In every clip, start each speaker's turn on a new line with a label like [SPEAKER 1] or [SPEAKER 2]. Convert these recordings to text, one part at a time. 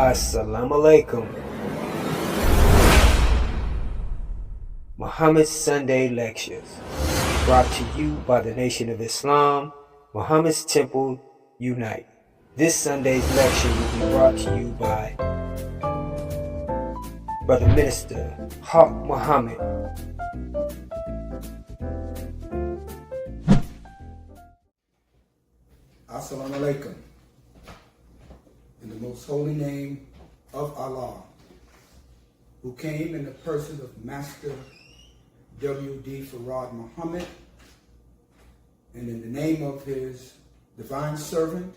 [SPEAKER 1] Assalamu alaikum. Muhammad's Sunday Lectures, brought to you by the Nation of Islam, Muhammad's Temple, Unite. This Sunday's lecture will be brought to you by Brother Minister Haq Muhammad.
[SPEAKER 2] Assalamu alaikum. In the most holy name of Allah, who came in the person of Master W.D. Farad Muhammad, and in the name of his divine servant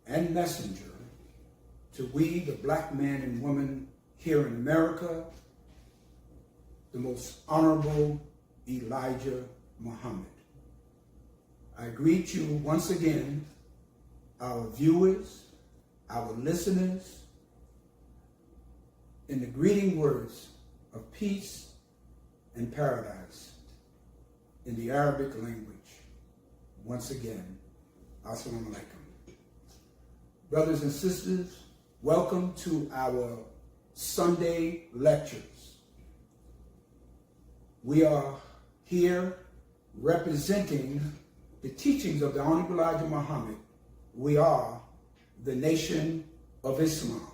[SPEAKER 2] and messenger, to we, the black man and woman here in America, the most honorable Elijah Muhammad. I greet you once again, our viewers, our listeners, in the greeting words of peace and paradise in the Arabic language. Once again, Assalamu alaikum. Brothers and sisters, welcome to our Sunday lectures. We are here representing the teachings of the Honorable Elijah Muhammad. We are the Nation of Islam.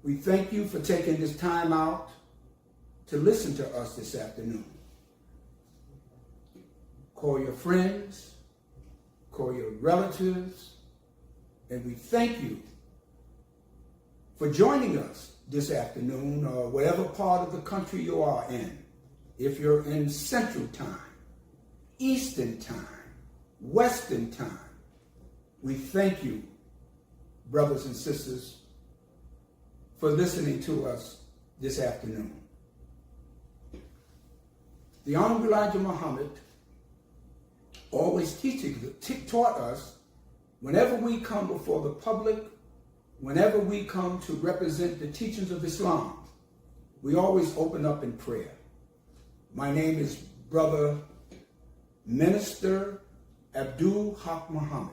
[SPEAKER 2] We thank you for taking this time out to listen to us this afternoon. Call your friends, call your relatives, and we thank you for joining us this afternoon, or whatever part of the country you are in. If you're in Central Time, Eastern Time, Western Time, we thank you, brothers and sisters, for listening to us this afternoon. The Honorable Elijah Muhammad always taught us, whenever we come before the public, whenever we come to represent the teachings of Islam, we always open up in prayer. My name is Brother Minister Abdul Haq Muhammad.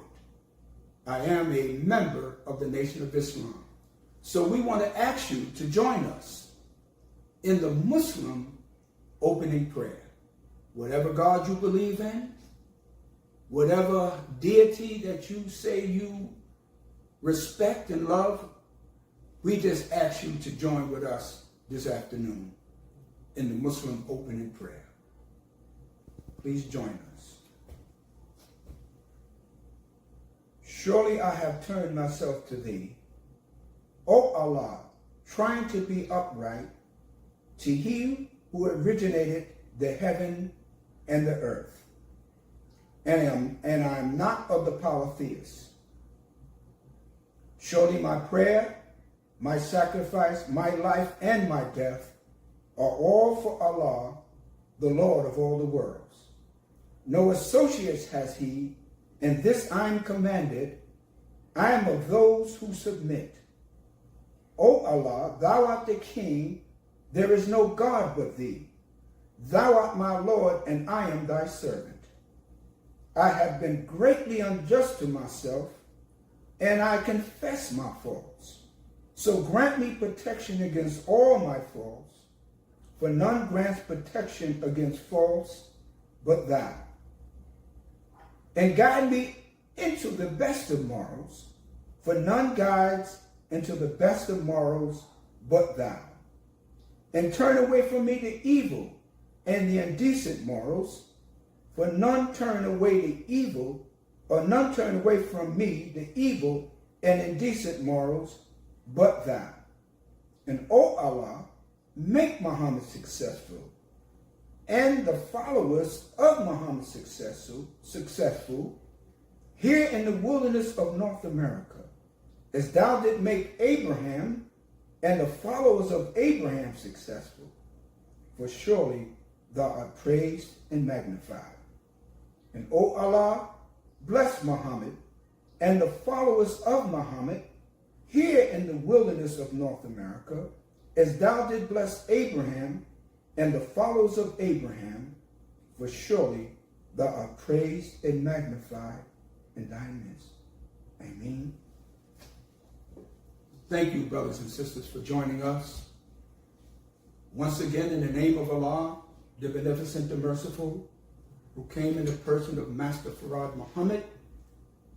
[SPEAKER 2] I am a member of the Nation of Islam. So we want to ask you to join us in the Muslim opening prayer. Whatever God you believe in, whatever deity that you say you respect and love, we just ask you to join with us this afternoon in the Muslim opening prayer. Please join us. Surely I have turned myself to thee, O Allah, trying to be upright, to he who originated the heaven and the earth. And I am not of the polytheists. Surely my prayer, my sacrifice, my life, and my death are all for Allah, the Lord of all the worlds. No associates has he, and this I am commanded. I am of those who submit. O Allah, thou art the King, there is no God but thee. Thou art my Lord, and I am thy servant. I have been greatly unjust to myself, and I confess my faults. So grant me protection against all my faults, for none grants protection against faults but thou. And guide me into the best of morals, for none guides into the best of morals but thou. And turn away from me the evil and the indecent morals, for none turn away the evil, or none turn away from me the evil and indecent morals but thou. And O Allah, make Muhammad successful, and the followers of Muhammad successful here in the wilderness of North America, as thou did make Abraham and the followers of Abraham successful. For surely thou art praised and magnified. And O Allah, bless Muhammad and the followers of Muhammad here in the wilderness of North America, as thou did bless Abraham and the followers of Abraham, for surely thou art praised and magnified in thy midst. Amen. Thank you, brothers and sisters, for joining us. Once again, in the name of Allah, the Beneficent, the Merciful, who came in the person of Master Farad Muhammad,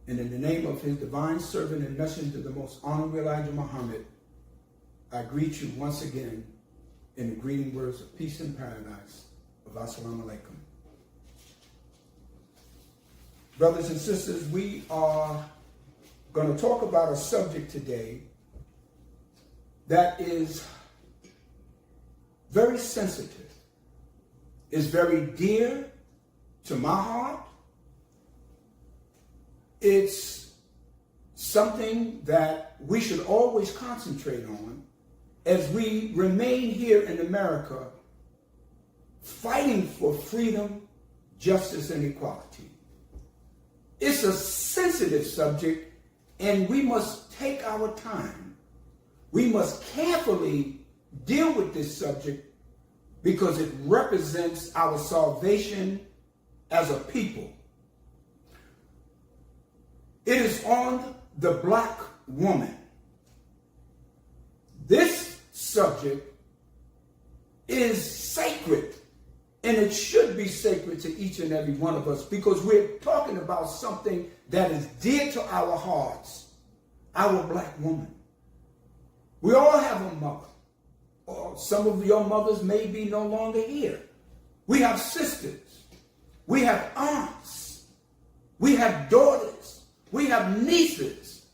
[SPEAKER 2] and in the name of his divine servant and messenger, the most honorable Elijah Muhammad, I greet you once again in the greeting words of peace and paradise of Assalamu alaikum. Brothers and sisters, we are going to talk about a subject today that is very sensitive, is very dear to my heart. It's something that we should always concentrate on as we remain here in America fighting for freedom, justice, and equality. It's a sensitive subject, and we must take our time. We must carefully deal with this subject because it represents our salvation as a people. It is on the black woman. This subject is sacred, and it should be sacred to each and every one of us because we're talking about something that is dear to our hearts, our black woman. We all have a mother. Or some of your mothers may be no longer here. We have sisters. We have aunts. We have daughters. We have nieces.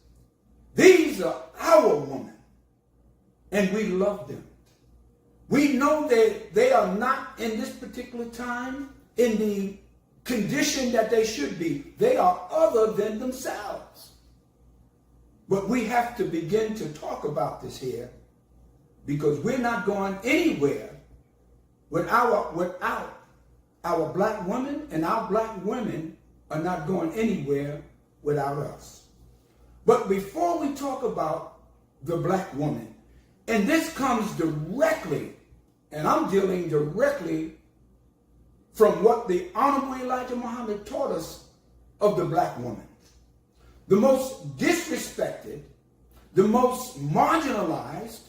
[SPEAKER 2] These are our women, and we love them. We know that they are not in this particular time in the condition that they should be. They are other than themselves. But we have to begin to talk about this here because we're not going anywhere without our black women, and our black women are not going anywhere without us. But before we talk about the black woman, and this comes directly, and I'm dealing directly from what the Honorable Elijah Muhammad taught us of the black woman. The most disrespected, the most marginalized,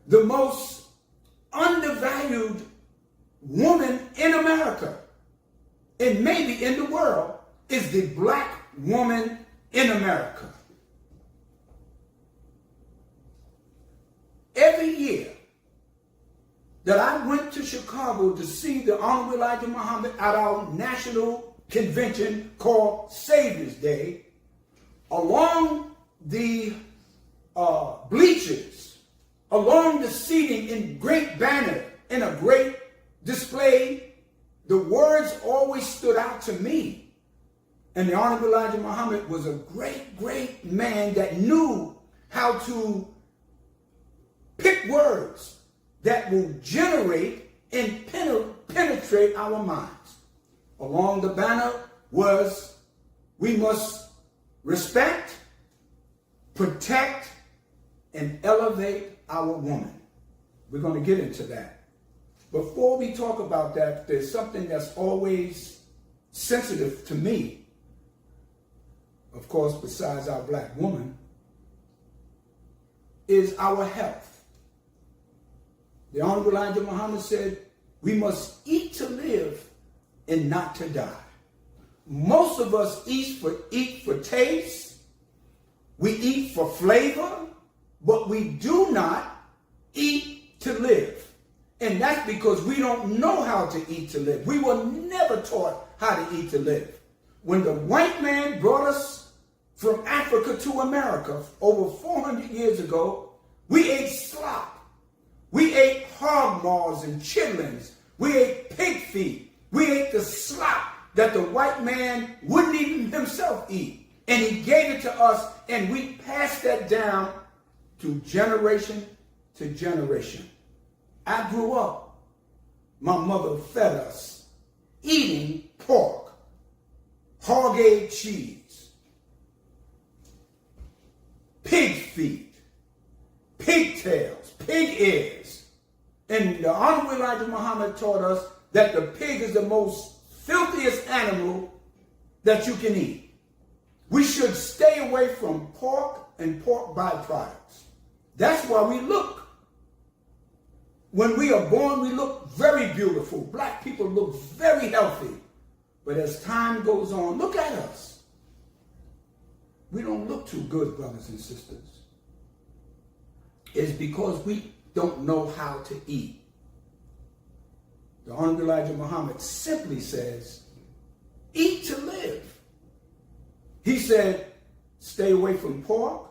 [SPEAKER 2] the most undervalued woman in America, and maybe in the world, is the black woman in America. Every year that I went to Chicago to see the Honorable Elijah Muhammad at our national convention called Savior's Day, along the bleachers, along the seating in great banner, in a great display, the words always stood out to me. And the Honorable Elijah Muhammad was a great, great man that knew how to pick words that will generate and penetrate our minds. Along the banner was, we must respect, protect, and elevate our woman. We're going to get into that. Before we talk about that, there's something that's always sensitive to me. Of course, besides our black woman, is our health. The Honorable Elijah Muhammad said, we must eat to live and not to die. Most of us eat for taste, we eat for flavor, but we do not eat to live. And that's because we don't know how to eat to live. We were never taught how to eat to live. When the white man brought us from Africa to America over 400 years ago, we ate slop. We ate hog maws and chitlins. We ate pig feet. We ate the slop that the white man wouldn't even himself eat. And he gave it to us, and we passed that down to generation to generation. I grew up, my mother fed us eating pork, hog-egg cheese, pig feet, pigtails, pig ears. And the Honorable Elijah Muhammad taught us that the pig is the most filthiest animal that you can eat. We should stay away from pork and pork byproducts. That's why we look. When we are born, we look very beautiful. Black people look very healthy. But as time goes on, look at us. We don't look too good, brothers and sisters. It's because we don't know how to eat. The Honorable Elijah Muhammad simply says, eat to live. He said, stay away from pork.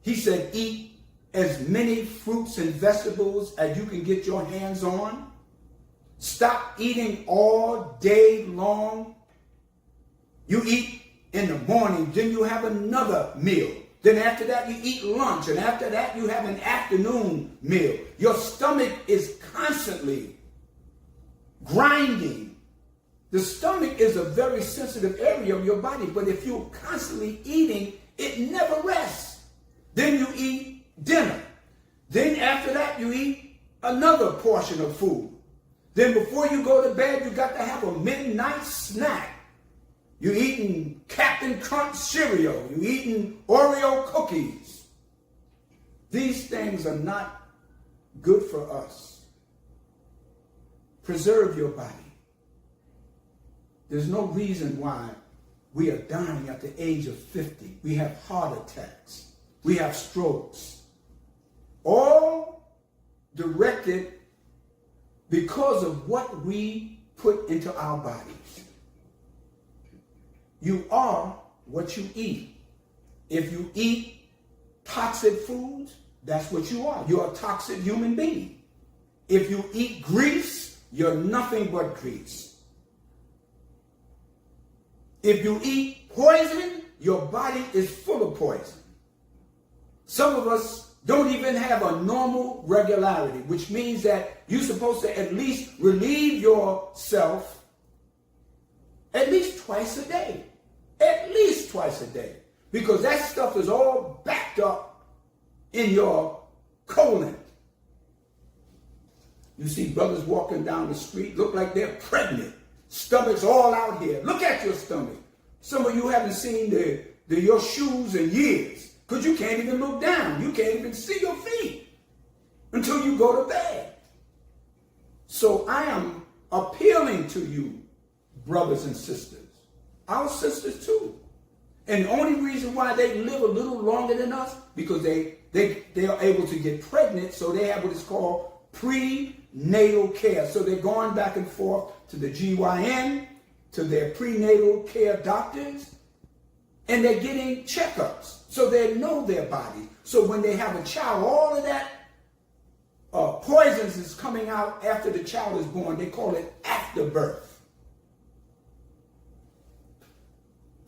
[SPEAKER 2] He said, eat as many fruits and vegetables as you can get your hands on. Stop eating all day long. You eat in the morning, then you have another meal. Then after that, you eat lunch. And after that, you have an afternoon meal. Your stomach is constantly grinding. The stomach is a very sensitive area of your body, but if you're constantly eating, it never rests. Then you eat dinner. Then after that, you eat another portion of food. Then before you go to bed, you got to have a midnight snack. You're eating Captain Crunch cereal. You're eating Oreo cookies. These things are not good for us. Preserve your body. There's no reason why we are dying at the age of 50. We have heart attacks. We have strokes. All directed because of what we put into our bodies. You are what you eat. If you eat toxic foods, that's what you are. You're a toxic human being. If you eat grease, you're nothing but grease. If you eat poison, your body is full of poison. Some of us don't even have a normal regularity, which means that you're supposed to at least relieve yourself at least twice a day. At least twice a day. Because that stuff is all backed up in your colon. You see brothers walking down the street, look like they're pregnant. Stomachs all out here. Look at your stomach. Some of you haven't seen your shoes in years because you can't even look down. You can't even see your feet until you go to bed. So I am appealing to you, brothers and sisters, our sisters too. And the only reason why they live a little longer than us, because they are able to get pregnant, so they have what is called prenatal care. So they're going back and forth to the GYN, to their prenatal care doctors, and they're getting checkups. So they know their body. So when they have a child, all of that poisons is coming out after the child is born. They call it afterbirth.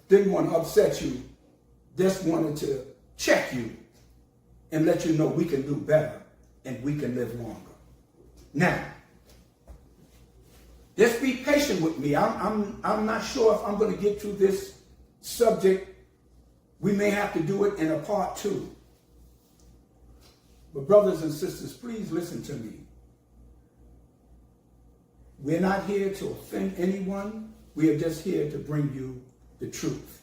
[SPEAKER 2] Didn't want to upset you, just wanted to check you and let you know we can do better and we can live longer. Now, just be patient with me. I'm not sure if I'm going to get through this subject. We may have to do it in a part 2. But brothers and sisters, please listen to me. We're not here to offend anyone. We are just here to bring you the truth.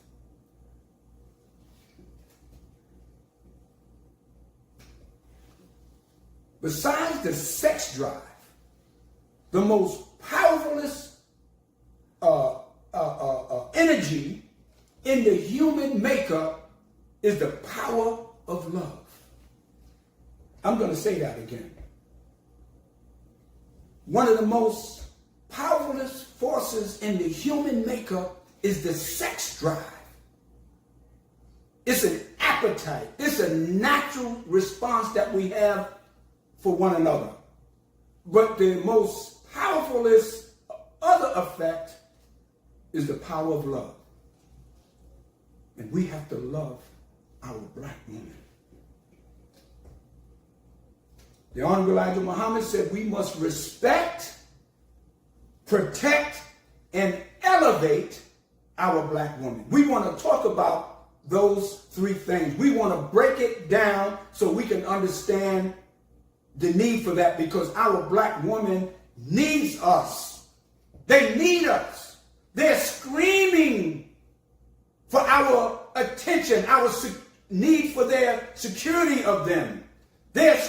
[SPEAKER 2] Besides the sex drive, the most powerfulest energy in the human makeup is the power of love. I'm going to say that again. One of the most powerfulest forces in the human makeup is the sex drive. It's an appetite. It's a natural response that we have for one another. But the most powerfulest other effect is the power of love. And we have to love our black women. The Honorable Elijah Muhammad said we must respect, protect, and elevate our black women. We want to talk about those 3 things. We want to break it down so we can understand the need for that, because our black woman needs us. They need us. They're screaming for our attention, our need for their security of them. They're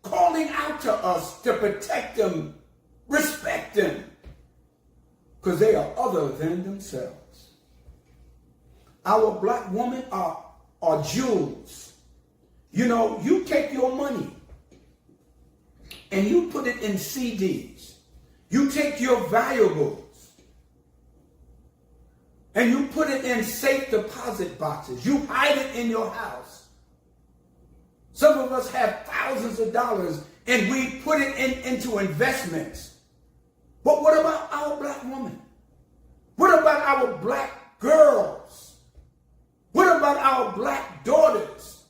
[SPEAKER 2] calling out to us to protect them, respect them, because they are other than themselves. Our black women are jewels. You know, you take your money and you put it in CDs. You take your valuables and you put it in safe deposit boxes. You hide it in your house. Some of us have thousands of dollars and we put it into investments. But what about our black women? What about our black girls? What about our black daughters?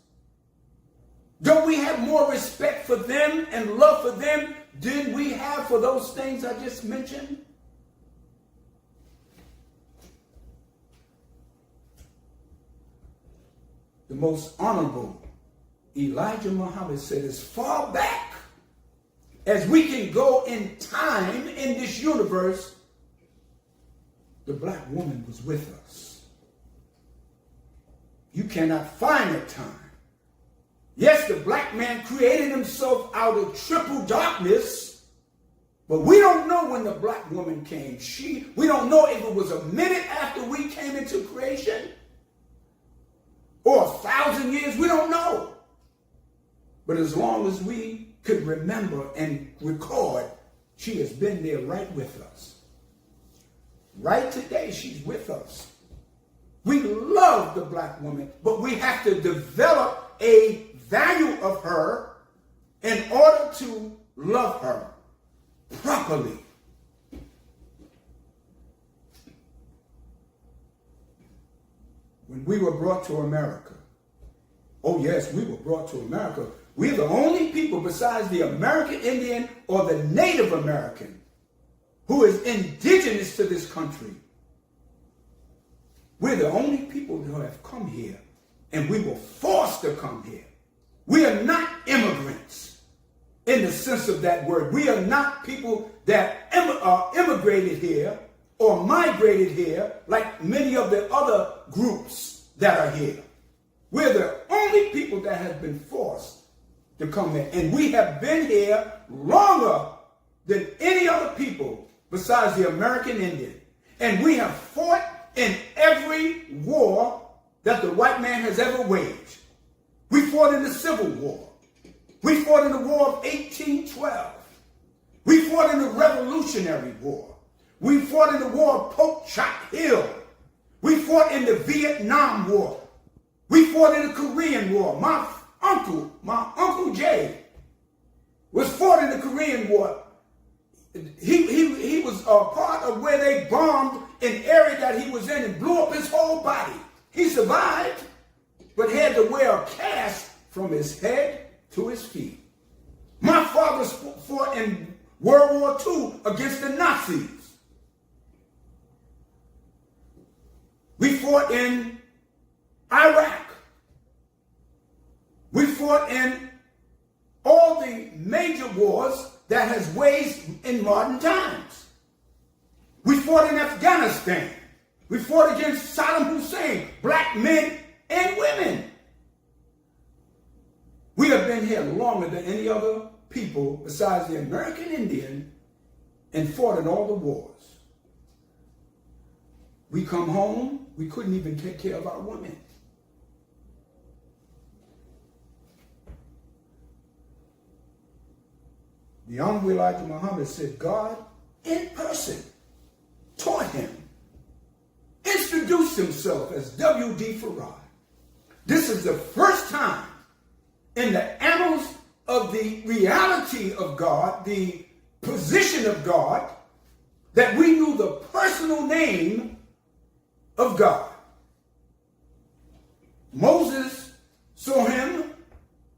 [SPEAKER 2] Don't we have more respect for them and love for them than we have for those things I just mentioned? The most honorable Elijah Muhammad said, as far back as we can go in time in this universe, the black woman was with us. You cannot find a time. Yes, the black man created himself out of triple darkness, but we don't know when the black woman came. We don't know if it was a minute after we came into creation or 1,000 years. We don't know. But as long as we could remember and record, she has been there right with us. Right today, she's with us. We love the black woman, but we have to develop a value of her in order to love her properly. When we were brought to America, oh yes, we were brought to America. We're the only people besides the American Indian or the Native American who is indigenous to this country. We're the only people who have come here, and we were forced to come here. We are not immigrants in the sense of that word. We are not people that are immigrated here or migrated here like many of the other groups that are here. We're the only people that have been forced to come here. And we have been here longer than any other people besides the American Indian. And we have fought in every war that the white man has ever waged. We fought in the Civil War. We fought in the War of 1812. We fought in the Revolutionary War. We fought in the War of Polk Chop Hill. We fought in the Vietnam War. We fought in the Korean War. My uncle Jay, was fought in the Korean War. He was a part of where they bombed an area that he was in and blew up his whole body. He survived, but had to wear a cast from his head to his feet. My father fought in World War II against the Nazis. We fought in Iraq. We fought in all the major wars that has waged in modern times. We fought in Afghanistan. We fought against Saddam Hussein, black men and women. We have been here longer than any other people besides the American Indian and fought in all the wars. We come home, we couldn't even take care of our women. The Honorable Elijah Muhammad said God in person taught him, introduced himself as W.D. Farad. This is the first time in the annals of the reality of God, the position of God, that we knew the personal name of God. Moses saw him,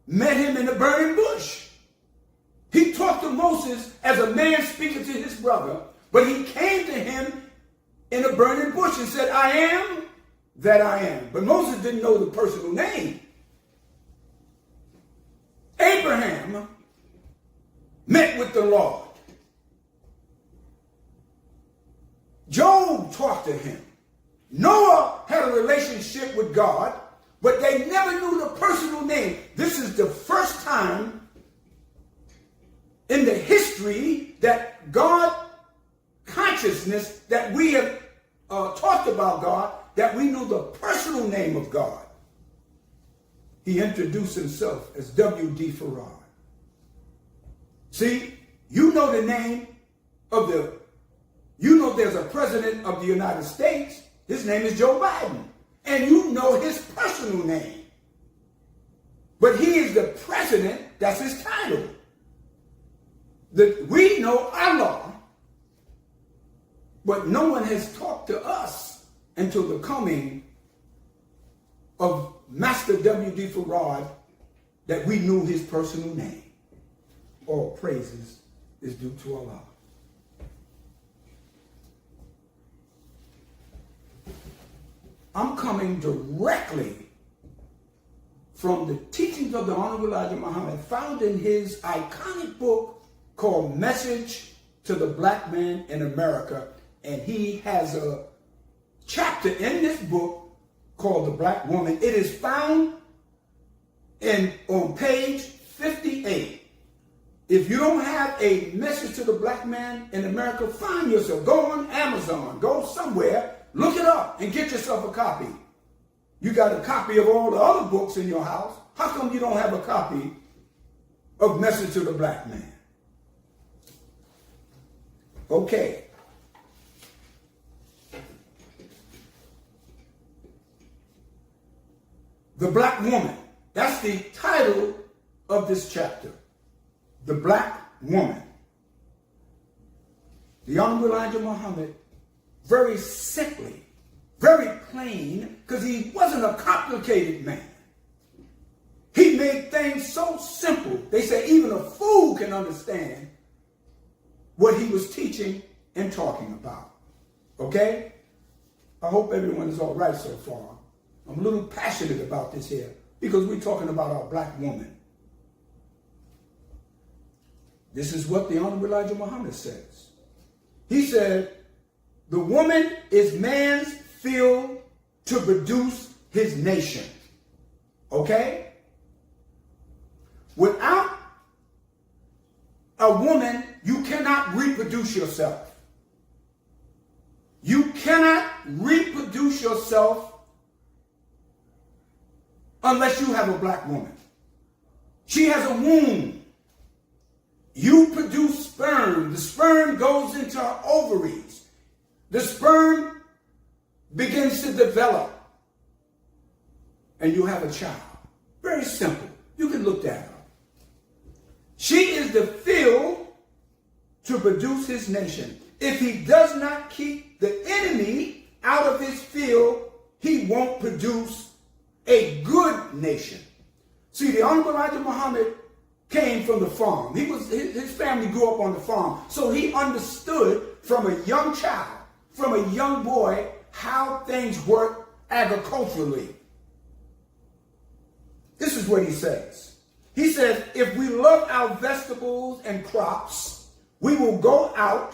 [SPEAKER 2] met him in the burning bush. He talked to Moses as a man speaking to his brother, but he came to him in a burning bush and said, I am that I am. But Moses didn't know the personal name. Abraham met with the Lord. Job talked to him. Noah had a relationship with God, but they never knew the personal name. This is the first time in the history that God consciousness, that we have talked about God, that we knew the personal name of God. He introduced himself as W.D. Farad. See, you know the name of there's a president of the United States. His name is Joe Biden. And you know his personal name. But he is the president, that's his title. We know Allah, but no one has talked to us until the coming of Master W.D. Farad that we knew his personal name. All praises is due to Allah. I'm coming directly from the teachings of the Honorable Elijah Muhammad, found in his iconic book called Message to the Black Man in America. And he has a chapter in this book called The Black Woman. It is found on page 58. If you don't have a Message to the Black Man in America, find yourself. Go on Amazon. Go somewhere. Look it up and get yourself a copy. You got a copy of all the other books in your house. How come you don't have a copy of Message to the Black Man? Okay. The Black Woman. That's the title of this chapter. The Black Woman. The Honorable Elijah Muhammad, very simply, very plain, because he wasn't a complicated man. He made things so simple. They say even a fool can understand what he was teaching and talking about. Okay? I hope everyone is all right so far. I'm a little passionate about this here because we're talking about our black woman. This is what the Honorable Elijah Muhammad says. He said, the woman is man's field to produce his nation. Okay? Without a woman, you cannot reproduce yourself. You cannot reproduce yourself unless you have a black woman. She has a womb. You produce sperm. The sperm goes into her ovaries. The sperm begins to develop. And you have a child. Very simple. You can look that up. She is the field to produce his nation. If he does not keep the enemy out of his field, he won't produce a good nation. See, the Honorable Elijah Muhammad came from the farm. His family grew up on the farm. So he understood from a young child, from a young boy, how things work agriculturally. This is what he says. He says, if we love our vegetables and crops, we will go out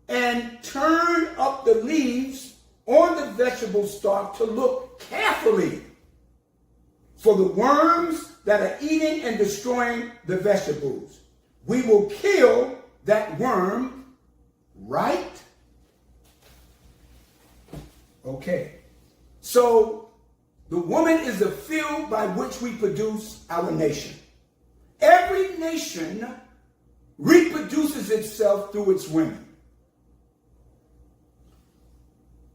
[SPEAKER 2] and turn up the leaves on the vegetable stalk to look carefully for the worms that are eating and destroying the vegetables. We will kill that worm, right? Okay. So the woman is the field by which we produce our nation. Every nation reproduces itself through its women.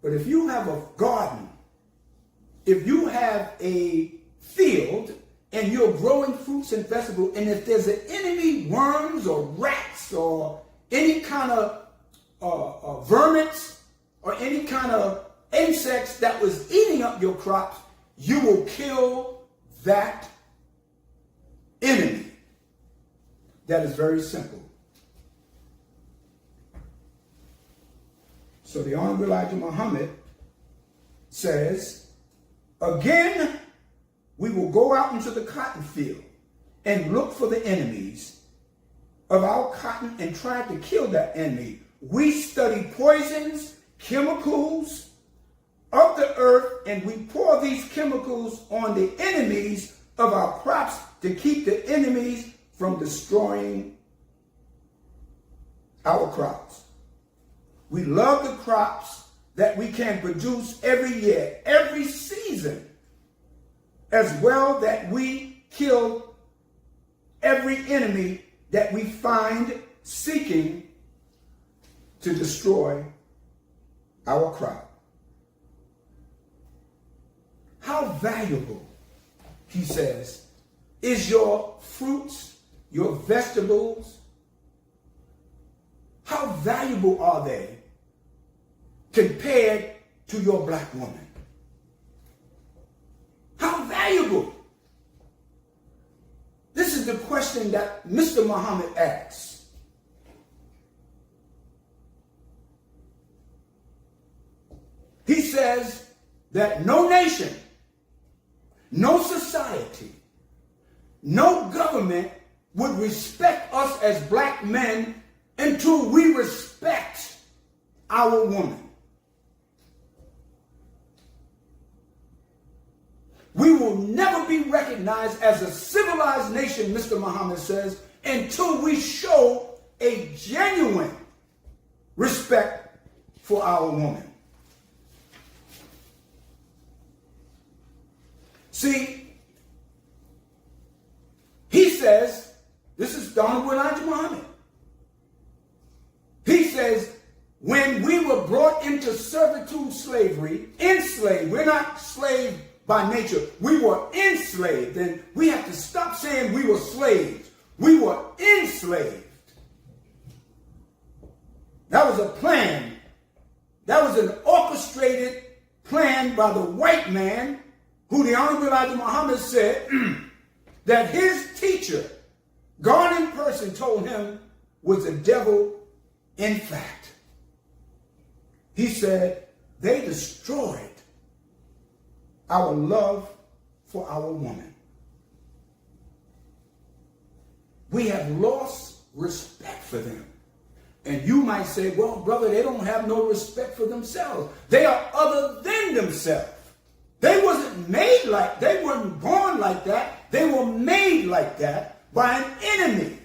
[SPEAKER 2] But if you have a garden, if you have a field and you're growing fruits and vegetables, and if there's an enemy, worms or rats or any kind of vermins or any kind of insects that was eating up your crops, you will kill that enemy. That is very simple. So the Honorable Elijah Muhammad says, again, we will go out into the cotton field and look for the enemies of our cotton and try to kill that enemy. We study poisons, chemicals, of the earth, and we pour these chemicals on the enemies of our crops to keep the enemies from destroying our crops. We love the crops that we can produce every year, every season, as well that we kill every enemy that we find seeking to destroy our crop. How valuable, he says, is your fruits, your vegetables? How valuable are they compared to your black woman? How valuable? This is the question that Mr. Muhammad asks. He says that no nation, no society, no government would respect us as black men until we respect our woman. We will never be recognized as a civilized nation, Mr. Muhammad says, until we show a genuine respect for our woman. See, he says, this is the Honorable Elijah Muhammad. He says, when we were brought into servitude, slavery, enslaved, we're not slave by nature, we were enslaved. And we have to stop saying we were slaves. We were enslaved. That was a plan. That was an orchestrated plan by the white man, who the Honorable Elijah Muhammad said that his teacher, God in person, told him was the devil in fact. He said they destroyed our love for our woman. We have lost respect for them. And you might say, well, brother, they don't have no respect for themselves. They are other than themselves. They weren't born like that. They were made like that by an enemy.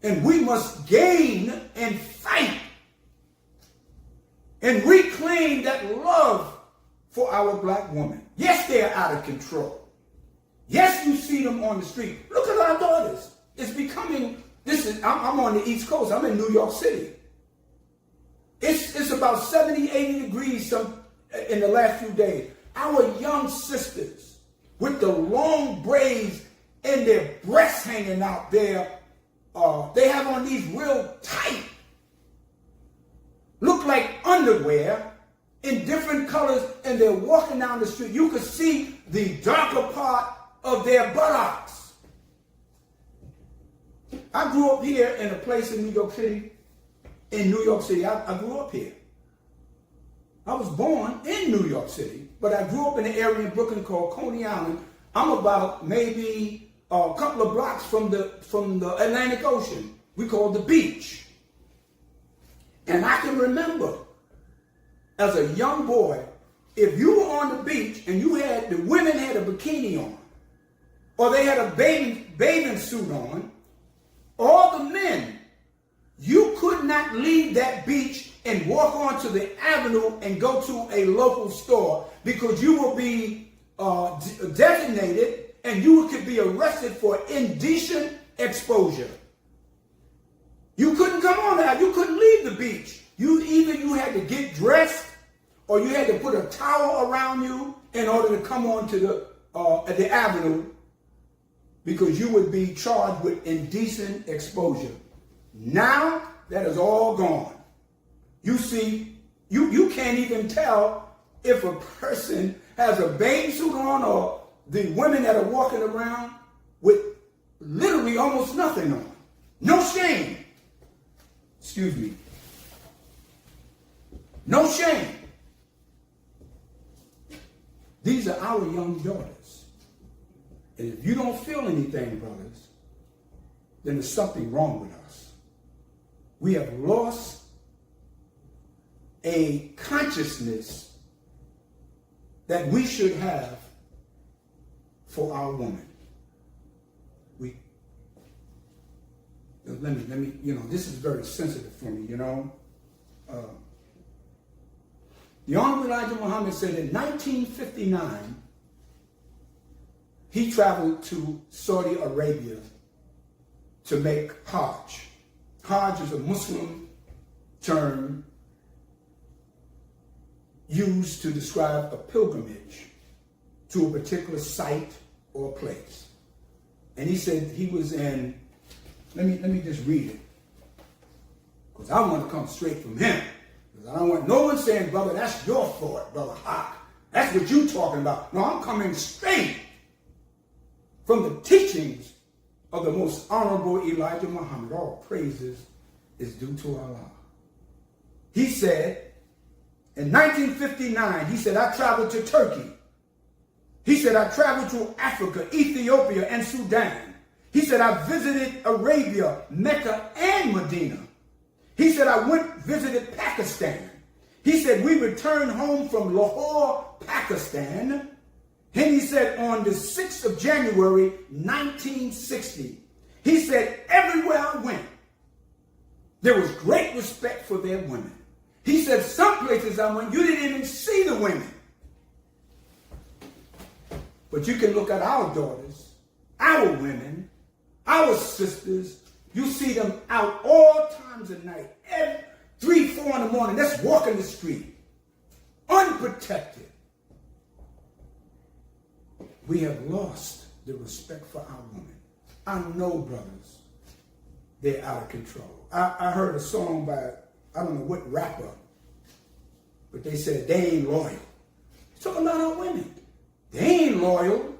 [SPEAKER 2] And we must gain and fight and reclaim that love for our black woman. Yes, they are out of control. Yes, you see them on the street. Look at our daughters. It's becoming, I'm on the East Coast. I'm in New York City. It's about 70, 80 degrees in the last few days. Our young sisters with the long braids and their breasts hanging out there, they have on these real tight, look like underwear in different colors, and they're walking down the street. You could see the darker part of their buttocks. I grew up here in a place in New York City. I grew up here. I was born in New York City, but I grew up in an area in Brooklyn called Coney Island. I'm about maybe a couple of blocks from the Atlantic Ocean. We call it the beach. And I can remember as a young boy, if you were on the beach and the women had a bikini on, or they had a bathing suit on, all the men, you could not leave that beach and walk onto the avenue and go to a local store, because you will be designated and you could be arrested for indecent exposure. You couldn't come on that. You couldn't leave the beach. Either you had to get dressed, or you had to put a towel around you in order to come onto the avenue, because you would be charged with indecent exposure. Now that is all gone. You see, you can't even tell if a person has a bathing suit on, or the women that are walking around with literally almost nothing on. No shame. Excuse me. No shame. These are our young daughters. And if you don't feel anything, brothers, then there's something wrong with us. We have lost a consciousness that we should have for our woman. Let me, this is very sensitive for me, The Honorable Elijah Muhammad said in 1959, he traveled to Saudi Arabia to make Hajj. Hajj is a Muslim term used to describe a pilgrimage to a particular site or place. And he said he was in, let me just read it, because I want to come straight from him. Because I don't want no one saying, brother, that's your fault, brother Hawk. That's what you talking about. No, I'm coming straight from the teachings of the most honorable Elijah Muhammad. All praises is due to Allah. He said, in 1959, he said, I traveled to Turkey. He said, I traveled to Africa, Ethiopia, and Sudan. He said, I visited Arabia, Mecca, and Medina. He said, I visited Pakistan. He said, we returned home from Lahore, Pakistan. And he said, on the 6th of January, 1960, he said, everywhere I went, there was great respect for their women. He said, some places I went, you didn't even see the women. But you can look at our daughters, our women, our sisters. You see them out all times of night, 3, 4 in the morning. That's walking the street, unprotected. We have lost the respect for our women. I know, brothers, they're out of control. I heard a song by, I don't know what rapper, but they said they ain't loyal. Talking about our women. They ain't loyal.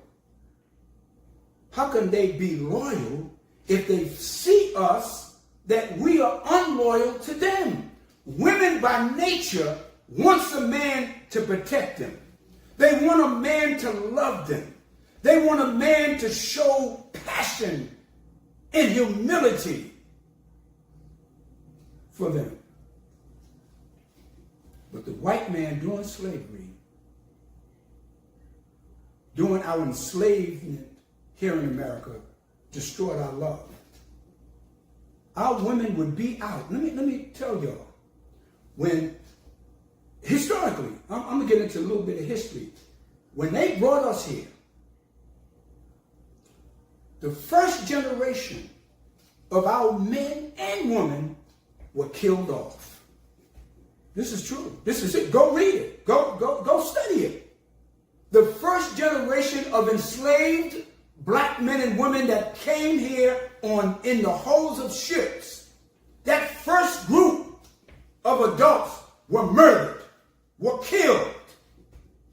[SPEAKER 2] How can they be loyal if they see us that we are unloyal to them? Women by nature wants a man to protect them. They want a man to love them. They want a man to show passion and humility for them. But the white man during slavery, during our enslavement here in America, destroyed our love. Our women would be out. Let me tell y'all, when historically, I'm going to get into a little bit of history. When they brought us here, the first generation of our men and women were killed off. This is true. This is it. Go read it. Go study it. The first generation of enslaved black men and women that came here in the hulls of ships, that first group of adults were murdered, were killed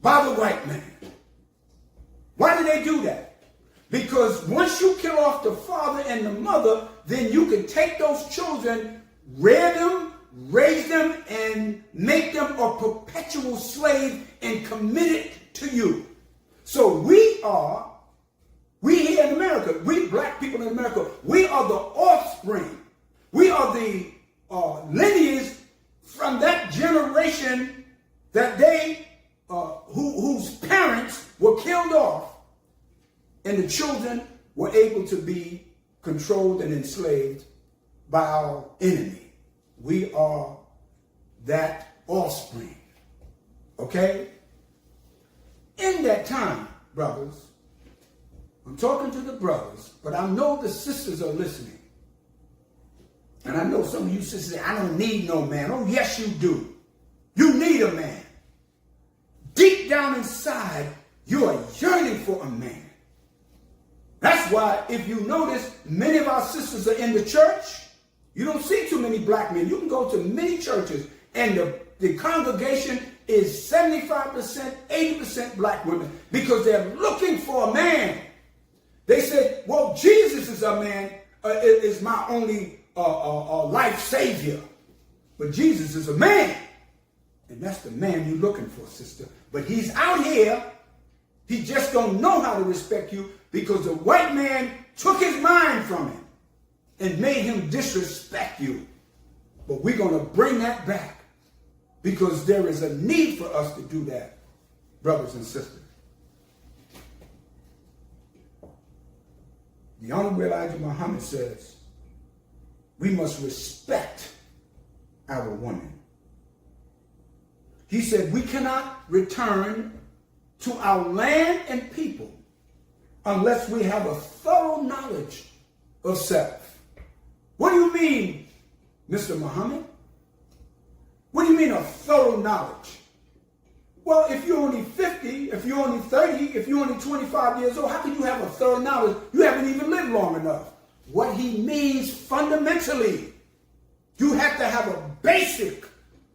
[SPEAKER 2] by the white man. Why did they do that? Because once you kill off the father and the mother, then you can take those children, rear them, raise them, and make them a perpetual slave and commit it to you. So we here in America, we black people in America, we are the offspring. We are the lineage from that generation that whose parents were killed off, and the children were able to be controlled and enslaved by our enemy. We are that offspring. Okay? In that time, brothers, I'm talking to the brothers, but I know the sisters are listening. And I know some of you sisters say, I don't need no man. Oh, yes, you do. You need a man. Deep down inside, you are yearning for a man. That's why, if you notice, many of our sisters are in the church. You don't see too many black men. You can go to many churches, and the congregation is 75%, 80% black women, because they're looking for a man. They said, well, Jesus is a man, is my only life savior. But Jesus is a man. And that's the man you're looking for, sister. But he's out here. He just don't know how to respect you because the white man took his mind from him and made him disrespect you. But we're going to bring that back. because there is a need for us to do that, brothers and sisters. The Honorable Elijah Muhammad says, we must respect our women. He said, we cannot return to our land and people unless we have a thorough knowledge of self. What do you mean, Mr. Muhammad? What do you mean a thorough knowledge? Well, if you're only 50, if you're only 30, if you're only 25 years old, how can you have a thorough knowledge? You haven't even lived long enough. What he means fundamentally, you have to have a basic,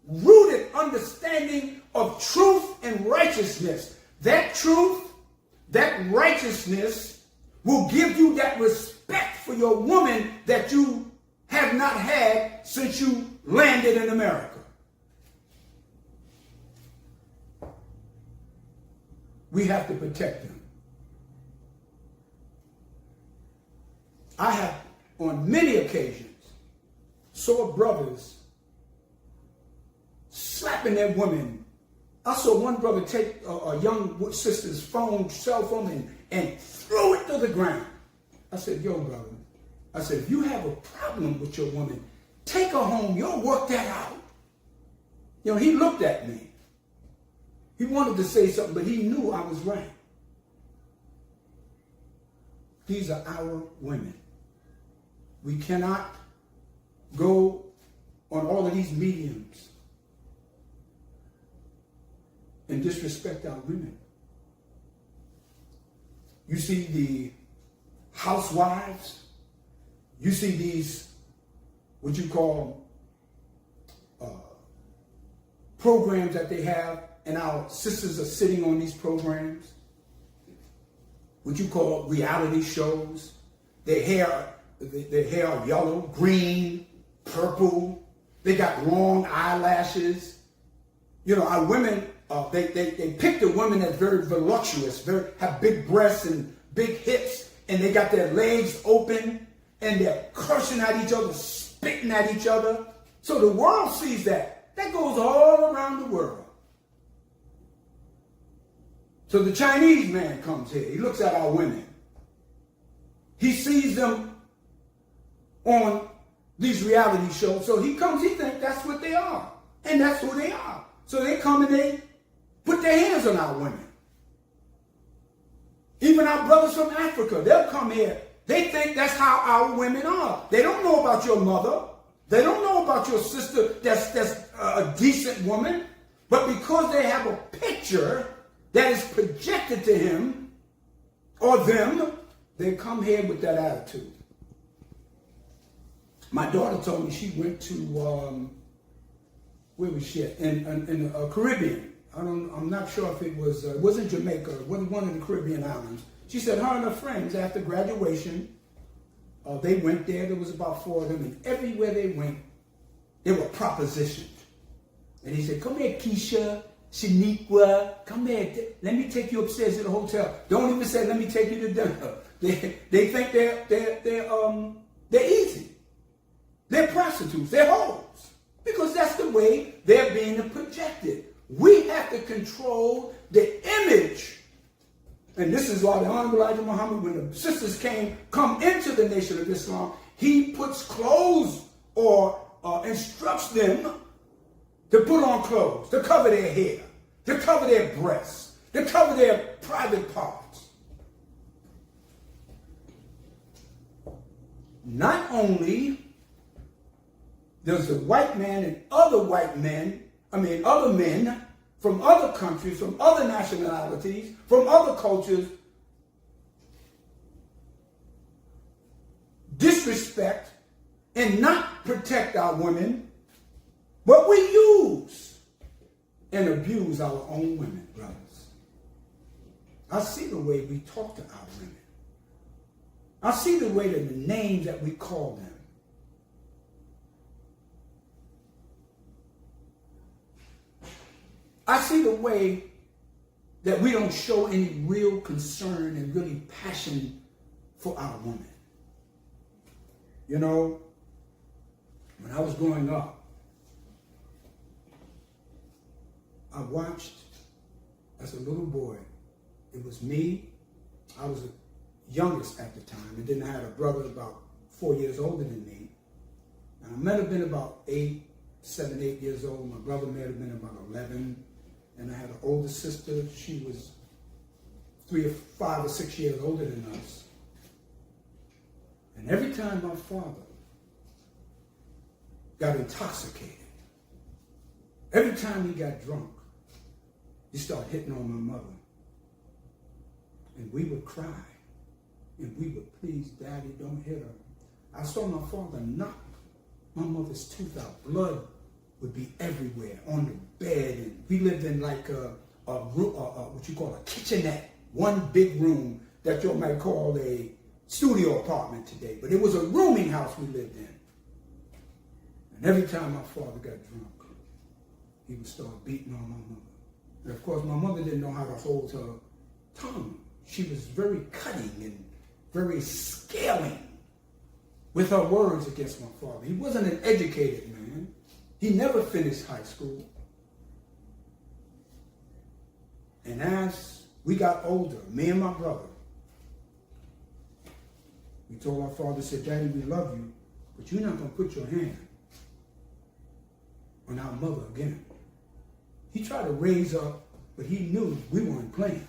[SPEAKER 2] rooted understanding of truth and righteousness. That truth, that righteousness will give you that respect for your woman that you have not had since you landed in America. We have to protect them. I have, on many occasions, saw brothers slapping their women. I saw one brother take a young sister's cell phone, and throw it to the ground. I said, yo, brother. I said, if you have a problem with your woman, take her home. You'll work that out. You know, he looked at me. He wanted to say something, but he knew I was right. These are our women. We cannot go on all of these mediums and disrespect our women. You see the housewives. You see these, what you call, programs that they have, and our sisters are sitting on these programs. What you call reality shows. Their hair are yellow, green, purple. They got long eyelashes. You know, our women, they pick the women that's very voluptuous, have big breasts and big hips, and they got their legs open, and they're cursing at each other, spitting at each other. So the world sees that. That goes all around the world. So the Chinese man comes here. He looks at our women. He sees them on these reality shows. So he comes, he thinks that's what they are. And that's who they are. So they come and they put their hands on our women. Even our brothers from Africa, they'll come here. They think that's how our women are. They don't know about your mother. They don't know about your sister that's a decent woman. But because they have a picture that is projected to him or them, they come here with that attitude. My daughter told me she went to, where was she at? In the Caribbean. I'm not sure if it wasn't Jamaica, it wasn't one of the Caribbean islands. She said her and her friends after graduation, they went there. There was about 4 of them, and everywhere they went, they were propositioned. And he said, come here, Keisha, Shaniqua, come here. Let me take you upstairs to the hotel. Don't even say, let me take you to dinner. They think they're easy. They're prostitutes. They're hoes. Because that's the way they're being projected. We have to control the image. And this is why the Honorable Elijah Muhammad, when the sisters come into the Nation of Islam, he puts clothes or instructs them to put on clothes, to cover their hair, to cover their breasts, to cover their private parts. Not only does the white man and other men from other countries, from other nationalities, from other cultures, disrespect and not protect our women, but we use and abuse our own women, brothers. I see the way we talk to our women. I see the way that the names that we call them. I see the way that we don't show any real concern and really passion for our women. You know, when I was growing up, I watched as a little boy. It was me. I was the youngest at the time, and then I had a brother about 4 years older than me. And I might have been about 7, 8 years old. My brother may have been about 11. And I had an older sister. She was 5 or 6 years older than us. And every time my father got intoxicated, every time he got drunk, he started hitting on my mother. And we would cry. And we would, please, Daddy, don't hit her. I saw my father knock my mother's tooth out. Blood would be everywhere on the bed. And we lived in like what you call a kitchenette. One big room that you might call a studio apartment today. But it was a rooming house we lived in. And every time my father got drunk, he would start beating on my mother. And of course, my mother didn't know how to hold her tongue. She was very cutting and very scaling with her words against my father. He wasn't an educated man. He never finished high school. And as we got older, me and my brother, we told our father, said, Daddy, we love you, but you're not going to put your hand on our mother again. He tried to raise up, but he knew we weren't playing.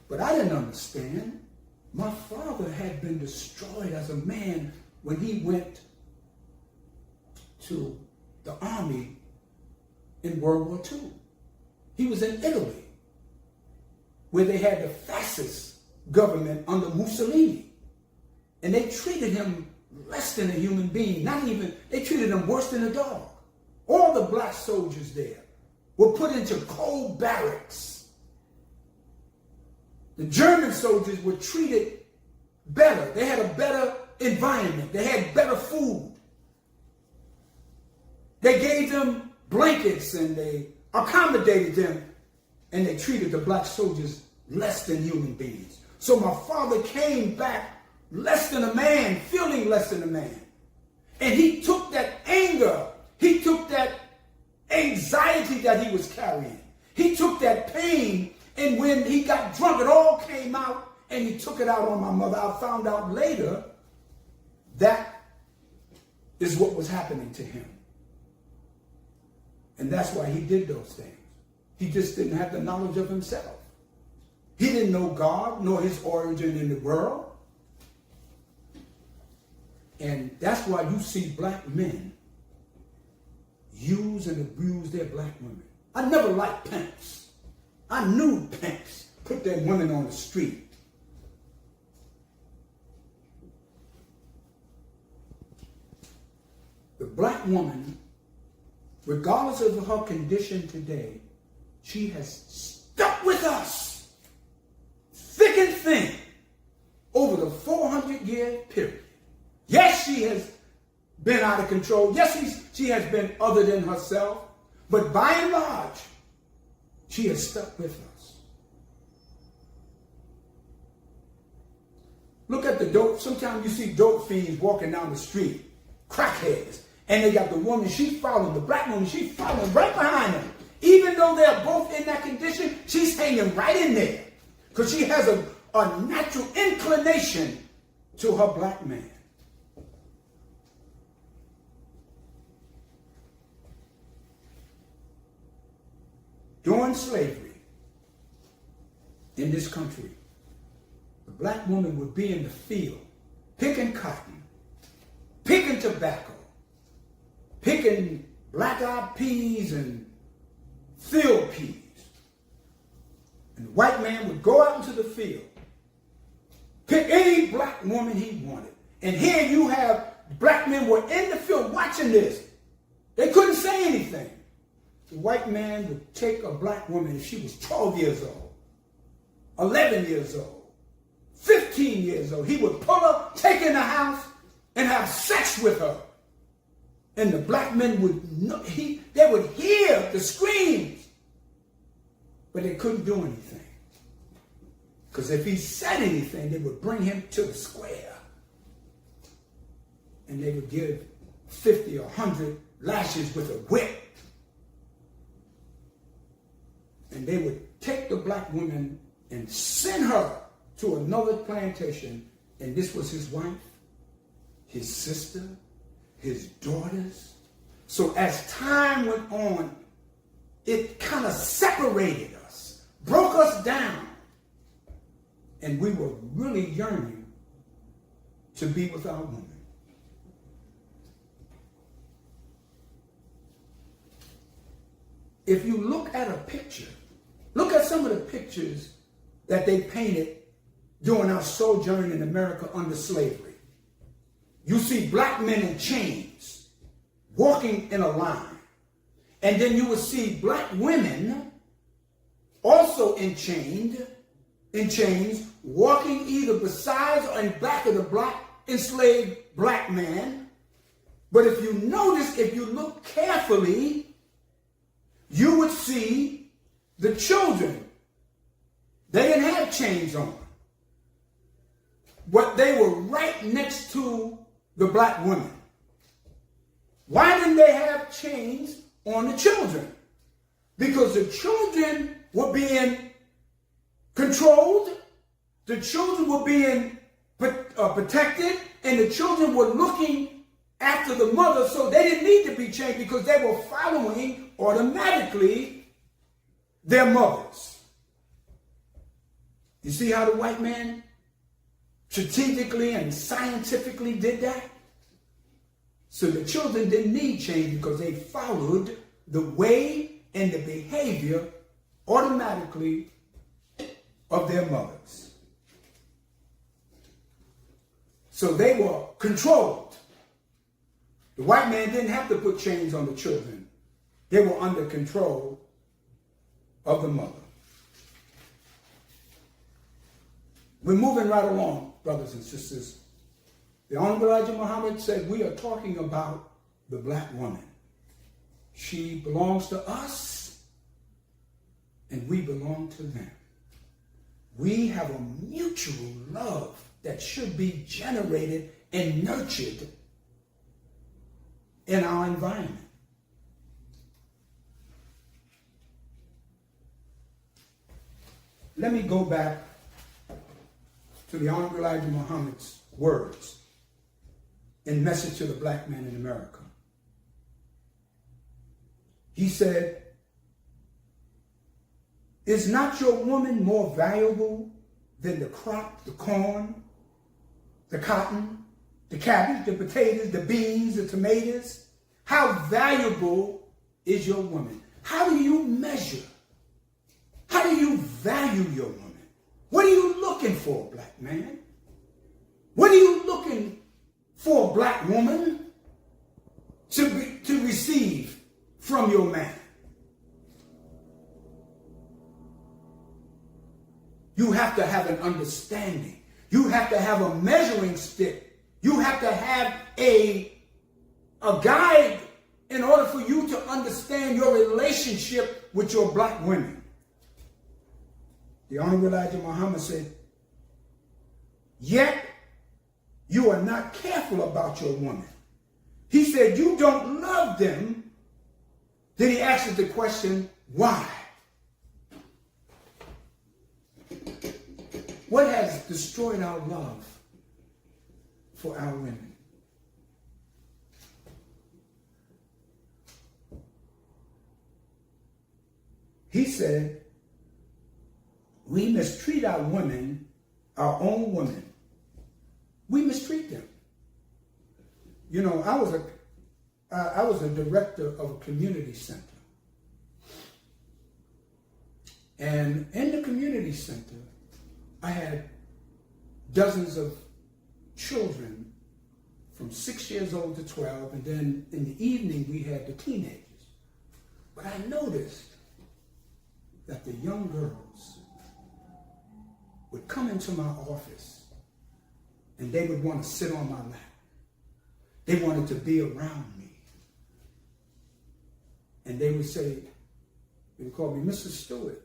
[SPEAKER 2] But I didn't understand. My father had been destroyed as a man when he went to the army in World War II. He was in Italy, where they had the fascist government under Mussolini. And they treated him less than a human being. They treated him worse than a dog. All the black soldiers there were put into cold barracks. The German soldiers were treated better. They had a better environment. They had better food. They gave them blankets and they accommodated them, and they treated the black soldiers less than human beings. So my father came back less than a man, feeling less than a man. And he took that anger, he took that anxiety that he was carrying, he took that pain, and when he got drunk, it all came out, and he took it out on my mother. I found out later that is what was happening to him. And that's why he did those things. He just didn't have the knowledge of himself. He didn't know God, nor his origin in the world. And that's why you see black men use and abuse their black women. I never liked pimps. I knew pimps put their women on the street. The black woman, regardless of her condition today, she has stuck with us thick and thin over the 400-year period. Yes, she has been out of control. Yes, she has been other than herself. But by and large, she has stuck with us. Look at the dope. Sometimes you see dope fiends walking down the street, crackheads, and they got the woman, she's following, the black woman, she's following right behind them. Even though they're both in that condition, she's hanging right in there because she has a natural inclination to her black man. During slavery in this country, the black woman would be in the field picking cotton, picking tobacco, picking black-eyed peas and field peas. And the white man would go out into the field, pick any black woman he wanted. And here you have black men were in the field watching this. They couldn't say anything. The white man would take a black woman if she was 12 years old, 11 years old, 15 years old. He would pull her, take her in the house, and have sex with her. And the black men they would hear the screams, but they couldn't do anything. Because if he said anything, they would bring him to the square. And they would give 50 or 100 lashes with a whip. and they would take the black woman and send her to another plantation, and this was his wife, his sister, his daughters. So as time went on, it kind of separated us, broke us down, and we were really yearning to be with our woman. If you look at a picture, look at some of the pictures that they painted during our sojourn in America under slavery. You see black men in chains walking in a line. And then you will see black women also in chains, walking either beside or in back of the black enslaved black man. But if you notice, if you look carefully, you would see the children. They didn't have chains on, but they were right next to the black women. Why didn't they have chains on the children? Because the children were being controlled, the children were being protected, and the children were looking after the mother, so they didn't need to be chained because they were following automatically their mothers. You see how the white man strategically and scientifically did that? So the children didn't need change because they followed the way and the behavior automatically of their mothers. So they were controlled. The white man didn't have to put chains on the children. They were under control of the mother. We're moving right along, brothers and sisters. The Honorable Elijah Muhammad said we are talking about the black woman. She belongs to us, and we belong to them. We have a mutual love that should be generated and nurtured in our environment. Let me go back to the Honorable Elijah Muhammad's words in Message to the Black Man in America. He said, "Is not your woman more valuable than the crop, the corn, the cotton, the cabbage, the potatoes, the beans, the tomatoes? How valuable is your woman?" How do you measure? How do you value your woman? What are you looking for, black man? What are you looking for, black woman, to receive from your man? You have to have an understanding. You have to have a measuring stick. You have to have a guide in order for you to understand your relationship with your black women. The Honorable Elijah Muhammad said, "Yet you are not careful about your woman." He said, "You don't love them." Then he asked the question, why? What has destroyed our love for our women? He said, we mistreat our women, our own women. We mistreat them. You know, I was a director of a community center. And in the community center, I had dozens of children from 6 years old to 12, and then in the evening we had the teenagers. But I noticed that the young girls would come into my office and they would want to sit on my lap. They wanted to be around me. And they would say, they would call me, "Mr. Stewart,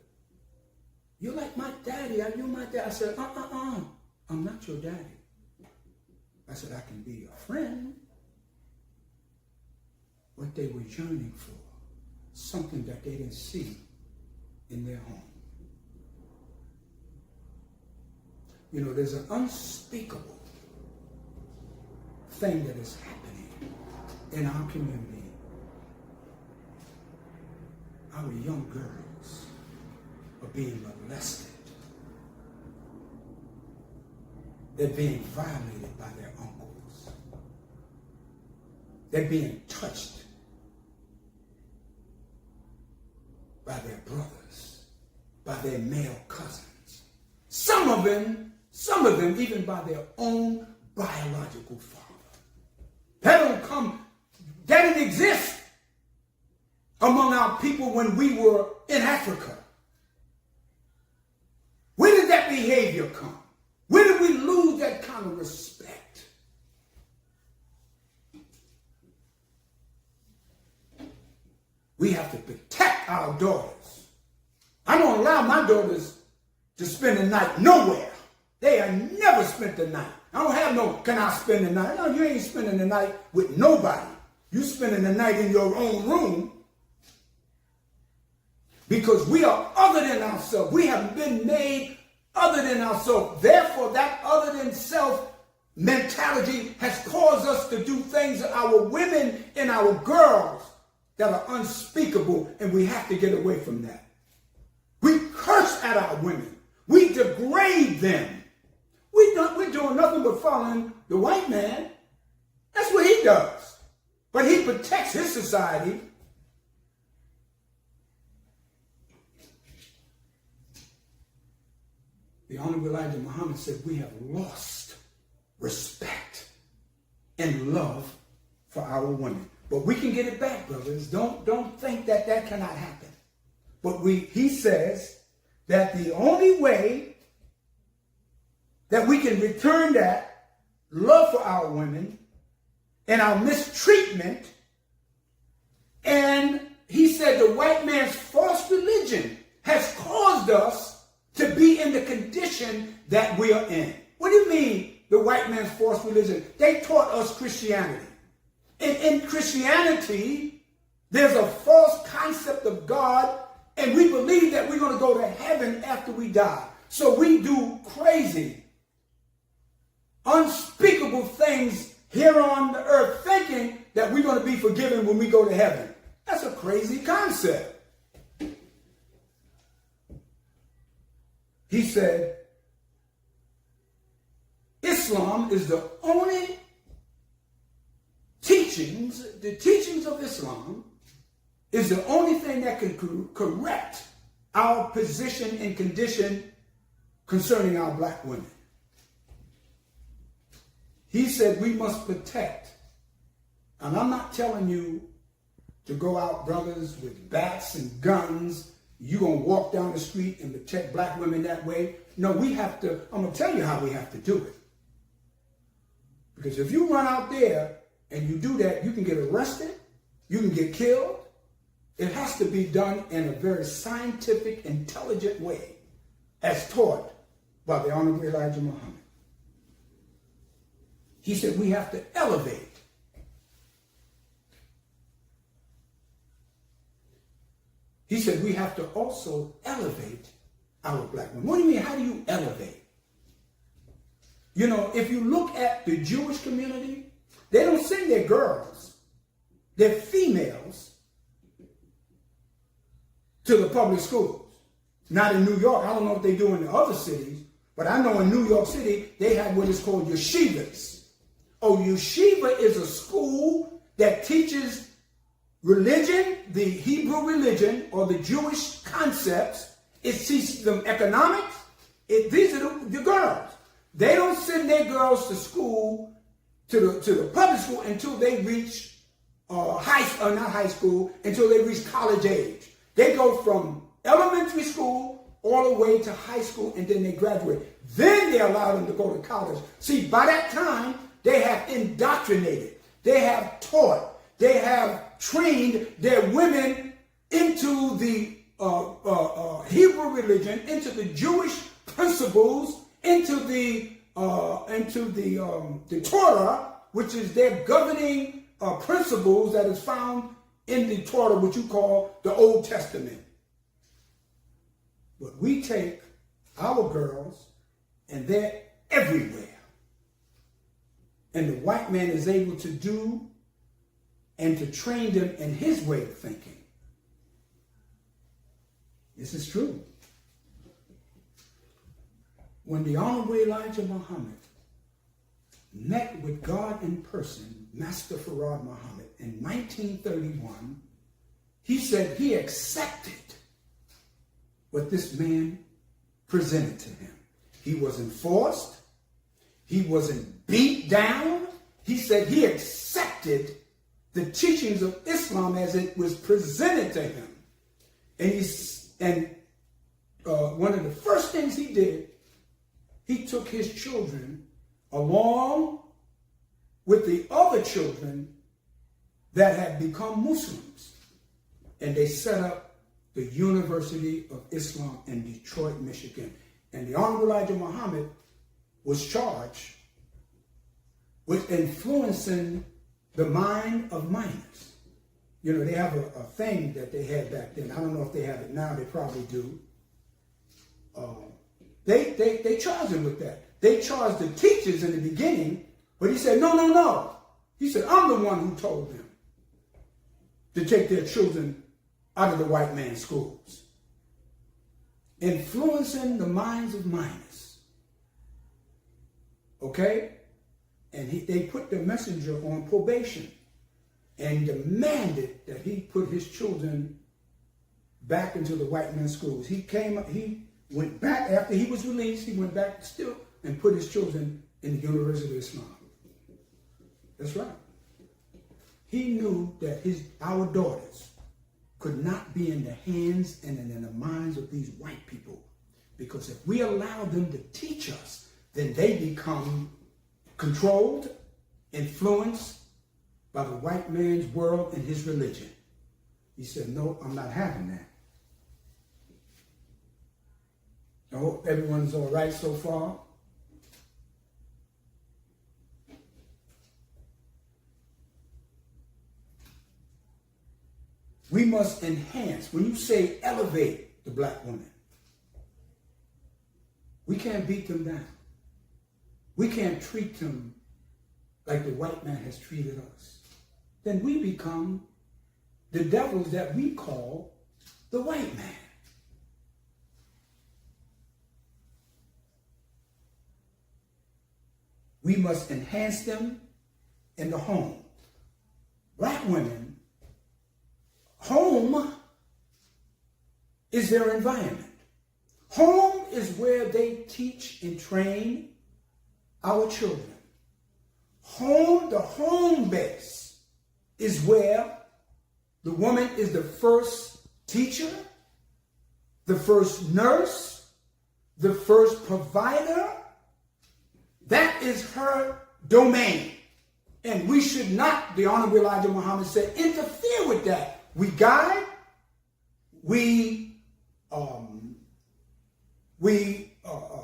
[SPEAKER 2] you're like my daddy. Are you my dad?" I said, I'm not your daddy. I said, I can be a friend. What they were yearning for, something that they didn't see in their home. You know, there's an unspeakable thing that is happening in our community. Our young girls are being molested. They're being violated by their uncles. They're being touched by their brothers, by their male cousins. Some of them even by their own biological father. That didn't exist among our people when we were in Africa. Where did that behavior come? Where did we lose that kind of respect? We have to protect our daughters. I don't allow my daughters to spend the night nowhere. They have never spent the night. I don't have no, can I spend the night? No, you ain't spending the night with nobody. You spending the night in your own room. Because we are other than ourselves. We have been made other than ourselves. Therefore, that other than self mentality has caused us to do things to our women and our girls that are unspeakable, and we have to get away from that. We curse at our women. We degrade them. We're doing nothing but following the white man. That's what he does. But he protects his society. The Honorable Elijah Muhammad said we have lost respect and love for our women. But we can get it back, brothers. Don't think that cannot happen. But he says that the only way that we can return that love for our women and our mistreatment, and he said the white man's false religion has caused us to be in the condition that we are in. What do you mean, the white man's false religion? They taught us Christianity. In Christianity, there's a false concept of God, and we believe that we're going to go to heaven after we die. So we do crazy, unspeakable things here on the earth, thinking that we're going to be forgiven when we go to heaven. That's a crazy concept. He said, Islam is the only the teachings of Islam is the only thing that can correct our position and condition concerning our black women. He said we must protect. And I'm not telling you to go out, brothers, with bats and guns. You're going to walk down the street and protect black women that way. No, we have to, I'm going to tell you how we have to do it. Because if you run out there and you do that, you can get arrested, you can get killed. It has to be done in a very scientific, intelligent way, as taught by the Honorable Elijah Muhammad. He said we have to elevate. He said we have to also elevate our black women. What do you mean? How do you elevate? You know, if you look at the Jewish community, they don't send their girls, their females, to the public schools. Not in New York. I don't know what they do in the other cities, but I know in New York City, they have what is called yeshivas. Oh, yeshiva is a school that teaches religion, the Hebrew religion, or the Jewish concepts. It teaches them economics. These are the girls. They don't send their girls to school, to the public school, until they reach not high school, until they reach college age. They go from elementary school all the way to high school, and then they graduate. Then they allow them to go to college. See, by that time, they have indoctrinated, they have taught, they have trained their women into the Hebrew religion, into the Jewish principles, into the Torah, which is their governing principles that is found in the Torah, which you call the Old Testament. But we take our girls and they're everywhere. And the white man is able to do and to train them in his way of thinking. This is true. When the Honorable Elijah Muhammad met with God in person, Master Farad Muhammad, in 1931, he said he accepted what this man presented to him. He wasn't forced. He wasn't beat down. He said he accepted the teachings of Islam as it was presented to him. And one of the first things he did, he took his children along with the other children that had become Muslims. And they set up the University of Islam in Detroit, Michigan. And the Honorable Elijah Muhammad was charged with influencing the mind of minors. You know, they have a thing that they had back then. I don't know if they have it now. They probably do. They charged him with that. They charged the teachers in the beginning, but he said, no. He said, I'm the one who told them to take their children out of the white man's schools. Influencing the minds of minors. Okay? And they put the messenger on probation and demanded that he put his children back into the white man's schools. He went back after he was released. He went back still and put his children in the University of Islam. That's right. He knew that our daughters could not be in the hands and in the minds of these white people, because if we allow them to teach us, then they become controlled, influenced by the white man's world and his religion. He said, no, I'm not having that. I hope everyone's all right so far. We must enhance. When you say elevate the black women, we can't beat them down. We can't treat them like the white man has treated us. Then we become the devils that we call the white man. We must enhance them in the home. Black women, home is their environment. Home is where they teach and train our children. Home, the home base, is where the woman is the first teacher, the first nurse, the first provider. That is her domain. And we should not, the Honorable Elijah Muhammad said, interfere with that. We guide, we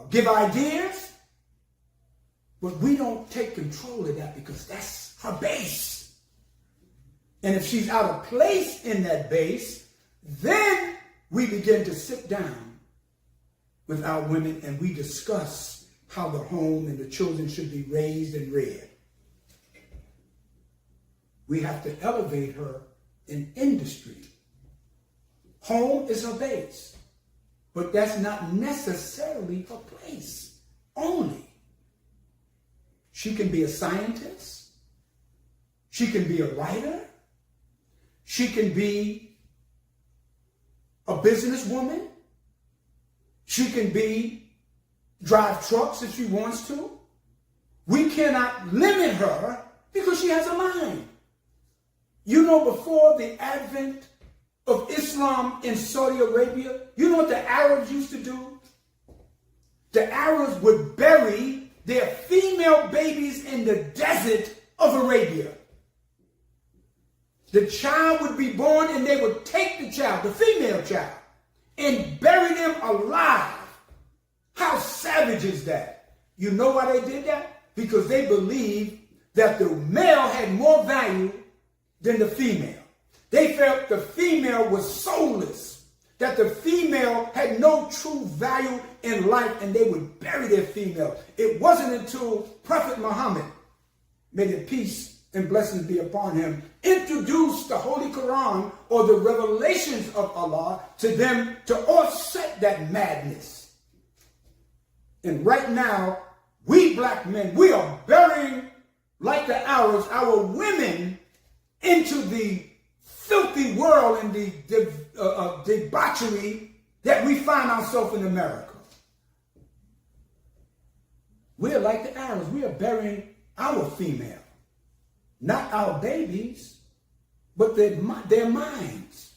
[SPEAKER 2] give ideas, but we don't take control of that, because that's her base. And if she's out of place in that base, then we begin to sit down with our women and we discuss how the home and the children should be raised and reared. We have to elevate her in industry. Home is her base, but that's not necessarily her place only. She can be a scientist. She can be a writer. She can be a businesswoman. She can drive trucks if she wants to. We cannot limit her because she has a mind. You know, before the advent of Islam in Saudi Arabia, you know what the Arabs used to do? The Arabs would bury their female babies in the desert of Arabia. The child would be born and they would take the child, the female child, and bury them alive. How savage is that? You know why they did that? Because they believed that the male had more value than the female. They felt the female was soulless, that the female had no true value in life and they would bury their female. It wasn't until Prophet Muhammad, may the peace and blessings be upon him, introduced the Holy Quran or the revelations of Allah to them to offset that madness. And right now, we black men, we are burying, like the Arabs, our women into the filthy world and the debauchery that we find ourselves in America. We are like the Arabs. We are burying our female. Not our babies, but their minds.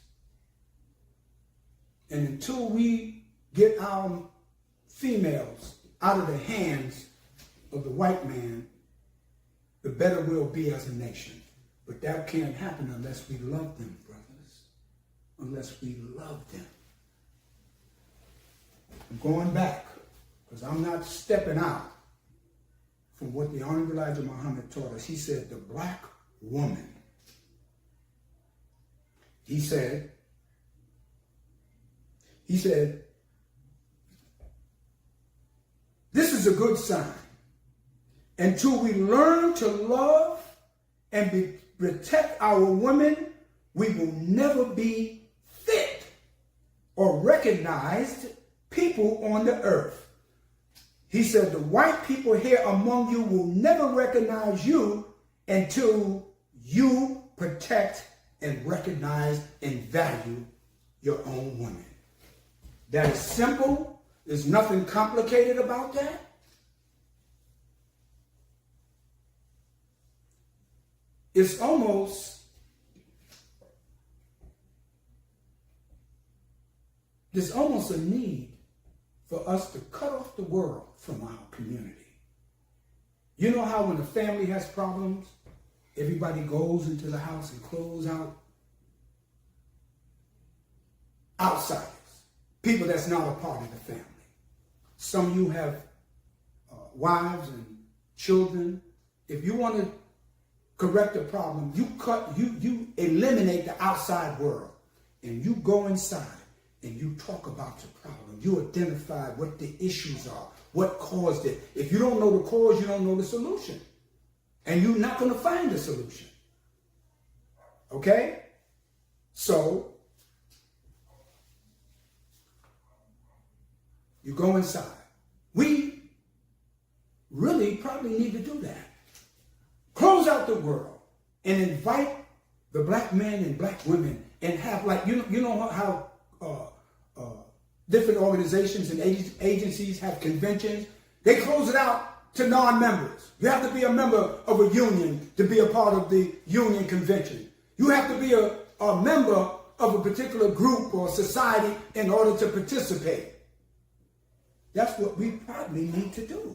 [SPEAKER 2] And until we get our females out of the hands of the white man, the better we'll be as a nation. But that can't happen unless we love them, brothers. Unless we love them. I'm going back, because I'm not stepping out from what the Honorable Elijah Muhammad taught us. He said, the black woman. He said, this is a good sign. Until we learn to love and protect our women, we will never be fit or recognized people on the earth. He said, the white people here among you will never recognize you until you protect and recognize and value your own women. That is simple. There's nothing complicated about that. It's almost, there's almost a need for us to cut off the world from our community. You know how when a family has problems, everybody goes into the house and close out outsiders, people that's not a part of the family. Some of you have wives and children. If you want to correct the problem, you eliminate the outside world and you go inside and you talk about the problem. You identify what the issues are, what caused it. If you don't know the cause, you don't know the solution. And you're not going to find the solution. Okay? So, you go inside. We really probably need to do that. Close out the world and invite the black men and black women and have, like, you know how different organizations and agencies have conventions. They close it out to non-members. You have to be a member of a union to be a part of the union convention. You have to be a member of a particular group or society in order to participate. That's what we probably need to do.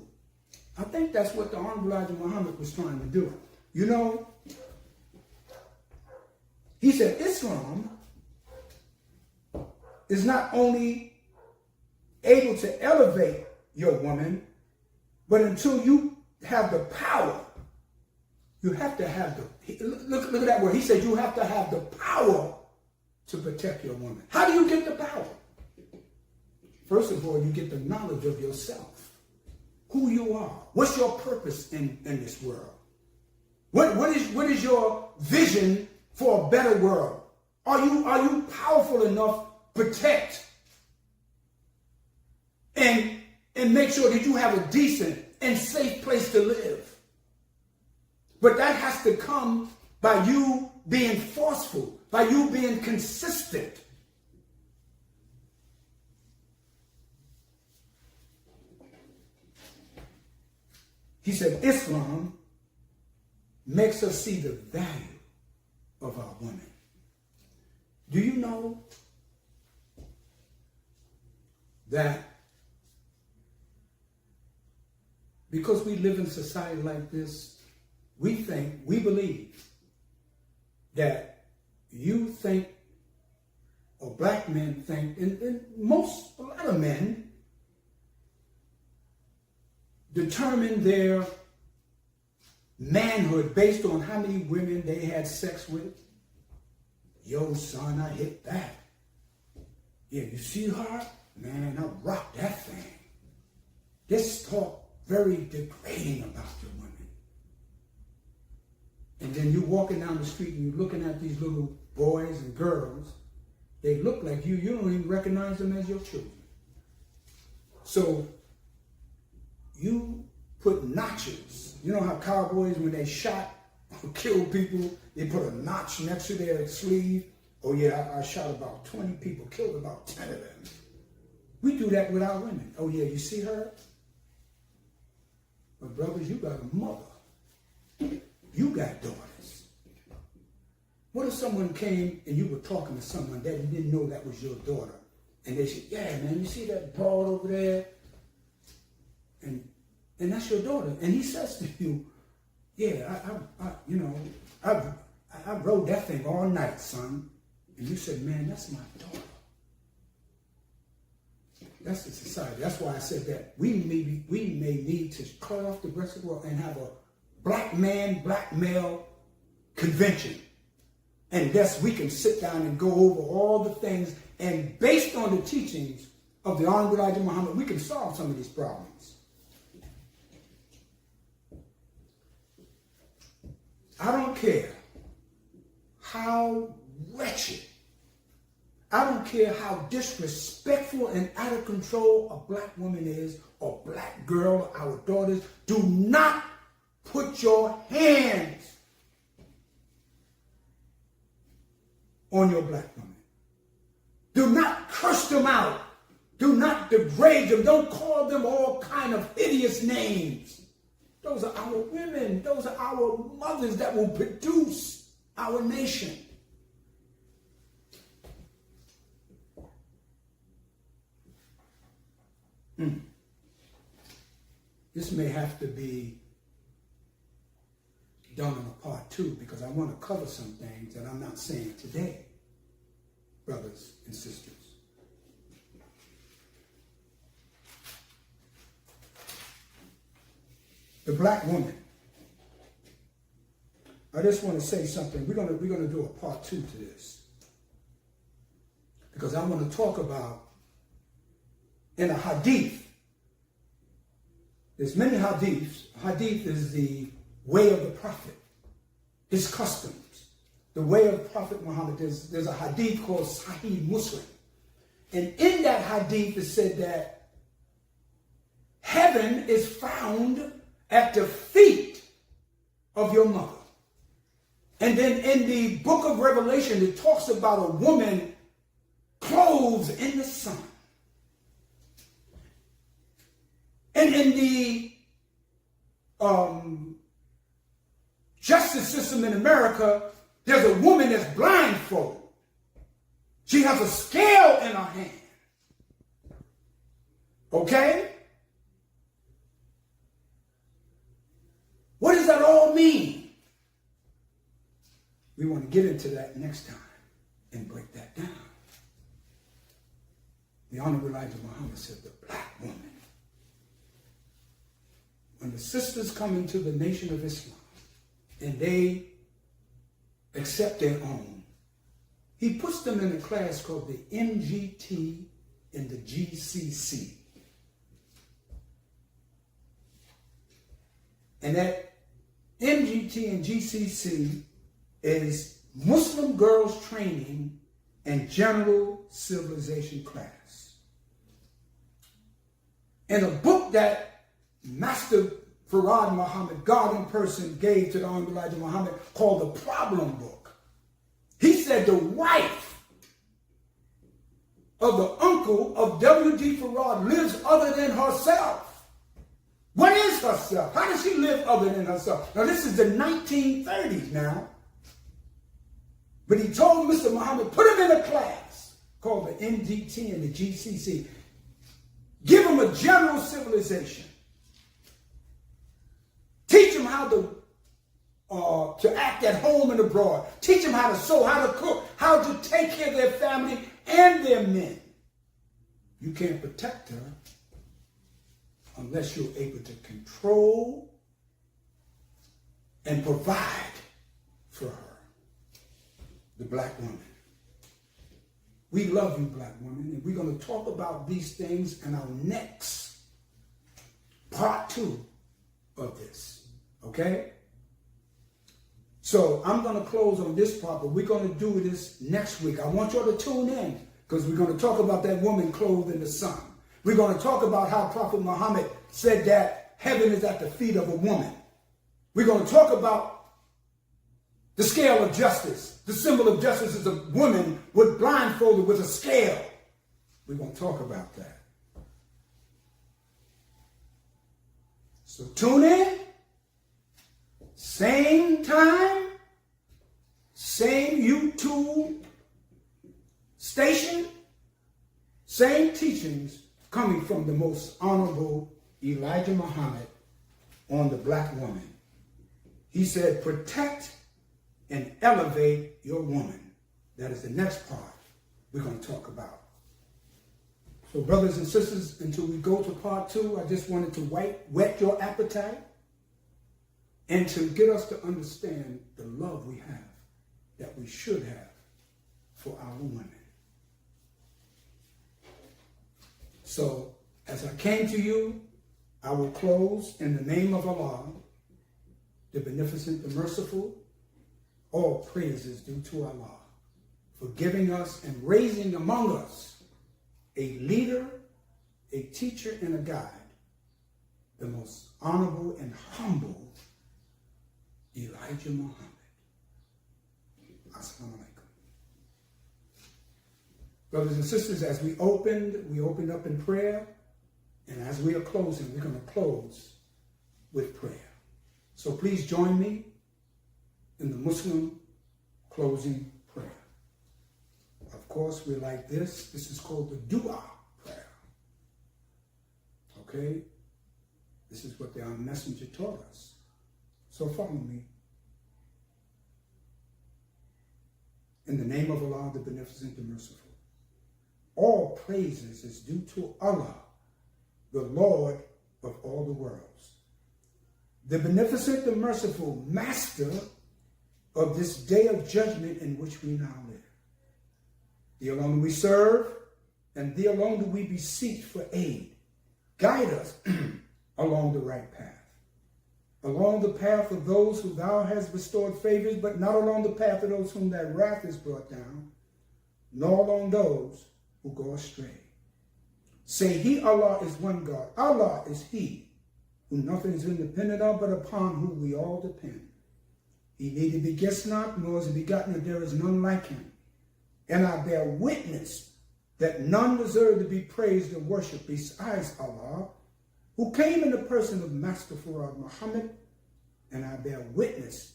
[SPEAKER 2] I think that's what the Honorable Elijah Muhammad was trying to do. You know, he said Islam is not only able to elevate your woman, but until you have the power, you have to have the, look at that word. He said you have to have the power to protect your woman. How do you get the power? First of all, you get the knowledge of yourself, who you are. What's your purpose in this world? What is your vision for a better world? Are you powerful enough to protect and make sure that you have a decent and safe place to live? But that has to come by you being forceful, by you being consistent. He said Islam makes us see the value of our women. Do you know that because we live in society like this, we believe that you think, or black men think, and a lot of men determine their manhood based on how many women they had sex with. Yo, son, I hit that. Yeah, you see her? Man, I rock that thing. This talk very degrading about the women. And then you're walking down the street and you're looking at these little boys and girls. They look like you. You don't even recognize them as your children. So you put notches. You know how cowboys, when they shot or killed people, they put a notch next to their sleeve? Oh yeah, I shot about 20 people, killed about 10 of them. We do that with our women. Oh yeah, you see her? But brothers, you got a mother. You got daughters. What if someone came and you were talking to someone that you didn't know that was your daughter? And they said, yeah, man, you see that broad over there? And that's your daughter. And he says to you, yeah, I rode that thing all night, son. And you said, man, that's my daughter. That's the society. That's why I said that we may need to cut off the rest of the world and have a black man, black male convention. And thus we can sit down and go over all the things, and based on the teachings of the Honorable Elijah Muhammad, we can solve some of these problems. I don't care how wretched, I don't care how disrespectful and out of control a black woman is, or black girl, or our daughters. Do not put your hands on your black woman. Do not curse them out. Do not degrade them. Don't call them all kind of hideous names. Those are our women. Those are our mothers that will produce our nation. This may have to be done in a part 2 because I want to cover some things that I'm not saying today, brothers and sisters. The black woman. I just want to say something. We're gonna do a part 2 to this because I want to talk about in a hadith. There's many hadiths. Hadith is the way of the Prophet, his customs, the way of the Prophet Muhammad. There's a hadith called Sahih Muslim. And in that hadith it said that heaven is found at the feet of your mother. And then in the book of Revelation, it talks about a woman clothed in the sun. And in the justice system in America, there's a woman that's blindfolded. She has a scale in her hand. Okay? What does that all mean? We want to get into that next time and break that down. The Honorable Elijah Muhammad said the black woman. When the sisters come into the Nation of Islam and they accept their own, he puts them in a class called the MGT and the GCC. And that MGT and GCC is Muslim Girls Training and General Civilization Class. And a book that Master Farad Muhammad, God in person, gave to the Honorable Elijah Muhammad called the Problem Book. He said the wife of the uncle of W.D. Farad lives other than herself. What is herself? How does she live other than herself? Now this is the 1930s now. But he told Mr. Muhammad, put him in a class called the MGT and the GCC. Give him a general civilization. Teach them how to act at home and abroad. Teach them how to sew, how to cook, how to take care of their family and their men. You can't protect her unless you're able to control and provide for her, the black woman. We love you, black women, and we're going to talk about these things in our next part 2 of this, okay? So I'm going to close on this part, but we're going to do this next week. I want y'all to tune in because we're going to talk about that woman clothed in the sun. We're going to talk about how Prophet Muhammad said that heaven is at the feet of a woman. We're going to talk about the scale of justice. The symbol of justice is a woman with blindfolded with a scale. We're going to talk about that. So tune in. Same time, same YouTube station, same teachings coming from the most honorable Elijah Muhammad on the black woman. He said, protect and elevate your woman. That is the next part we're going to talk about. So brothers and sisters, until we go to part 2, I just wanted to whet your appetite and to get us to understand the love we have, that we should have for our women. So as I came to you, I will close in the name of Allah, the beneficent, the merciful. All praises due to Allah for giving us and raising among us a leader, a teacher, and a guide, the most honorable and humble Elijah Muhammad. Assalamu alaikum. Brothers and sisters, as we opened up in prayer, and as we are closing, we're going to close with prayer. So please join me in the Muslim closing prayer. Of course, we're like this. This is called the dua prayer. Okay? This is what the messenger taught us. So follow me. In the name of Allah, the beneficent, the merciful. All praises is due to Allah, the Lord of all the worlds. The beneficent, the merciful, master of this day of judgment in which we now live. Thee alone do we serve, and thee alone do we beseech for aid. Guide us along the right path. Along the path of those who thou hast bestowed favors, but not along the path of those whom thy wrath is brought down, nor along those who go astray. Say, He, Allah, is one God. Allah is He, who nothing is independent of, but upon whom we all depend. He neither begets not, nor is he begotten, and there is none like him. And I bear witness that none deserve to be praised and worshipped besides Allah, who came in the person of Master Fard Muhammad, and I bear witness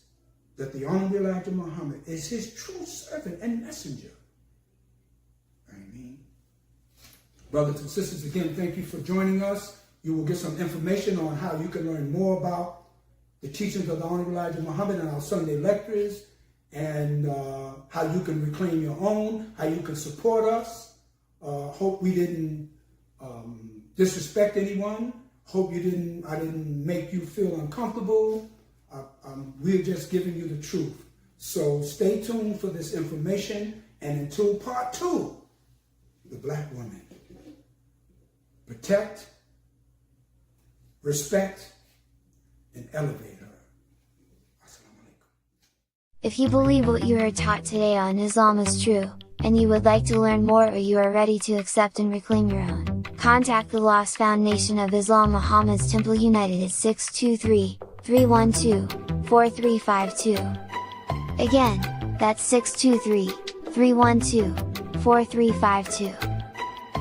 [SPEAKER 2] that the Honorable Elijah Muhammad is his true servant and messenger. Amen. Brothers and sisters, again, thank you for joining us. You will get some information on how you can learn more about the teachings of the Honorable Elijah Muhammad in our Sunday lectures, and how you can reclaim your own, how you can support us. Hope we didn't disrespect anyone. Hope I didn't make you feel uncomfortable. We're just giving you the truth. So stay tuned for this information, and until part 2, the black woman. Protect, respect, and elevate her. Assalamu alaikum.
[SPEAKER 3] If you believe what you heard taught today on Islam is true, and you would like to learn more, or you are ready to accept and reclaim your own, contact the Lost Foundation of Islam Muhammad's Temple United at 623-312-4352. Again, that's 623-312-4352.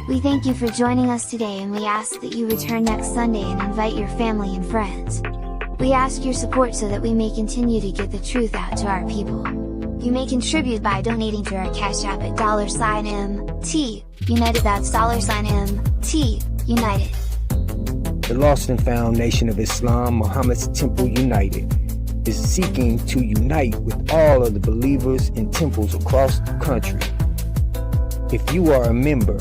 [SPEAKER 3] We thank you for joining us today, and we ask that you return next Sunday and invite your family and friends. We ask your support so that we may continue to get the truth out to our people. You may contribute by donating to our Cash App at $MT United. That's $MT United.
[SPEAKER 1] The Lost and Found Nation of Islam, Muhammad's Temple United, is seeking to unite with all of the believers in temples across the country. If you are a member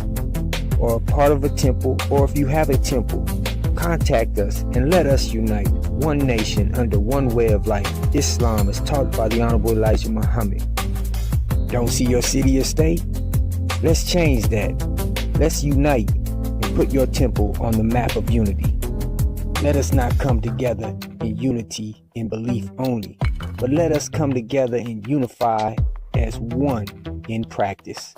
[SPEAKER 1] or a part of a temple, or if you have a temple, contact us and let us unite one nation under one way of life, Islam as taught by the Honorable Elijah Muhammad. Don't see your city or state? Let's change that. Let's unite and put your temple on the map of unity. Let us not come together in unity in belief only, but let us come together and unify as one in practice.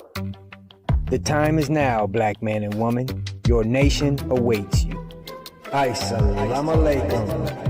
[SPEAKER 1] The time is now, black man and woman. Your nation awaits you. Assalamu alaikum.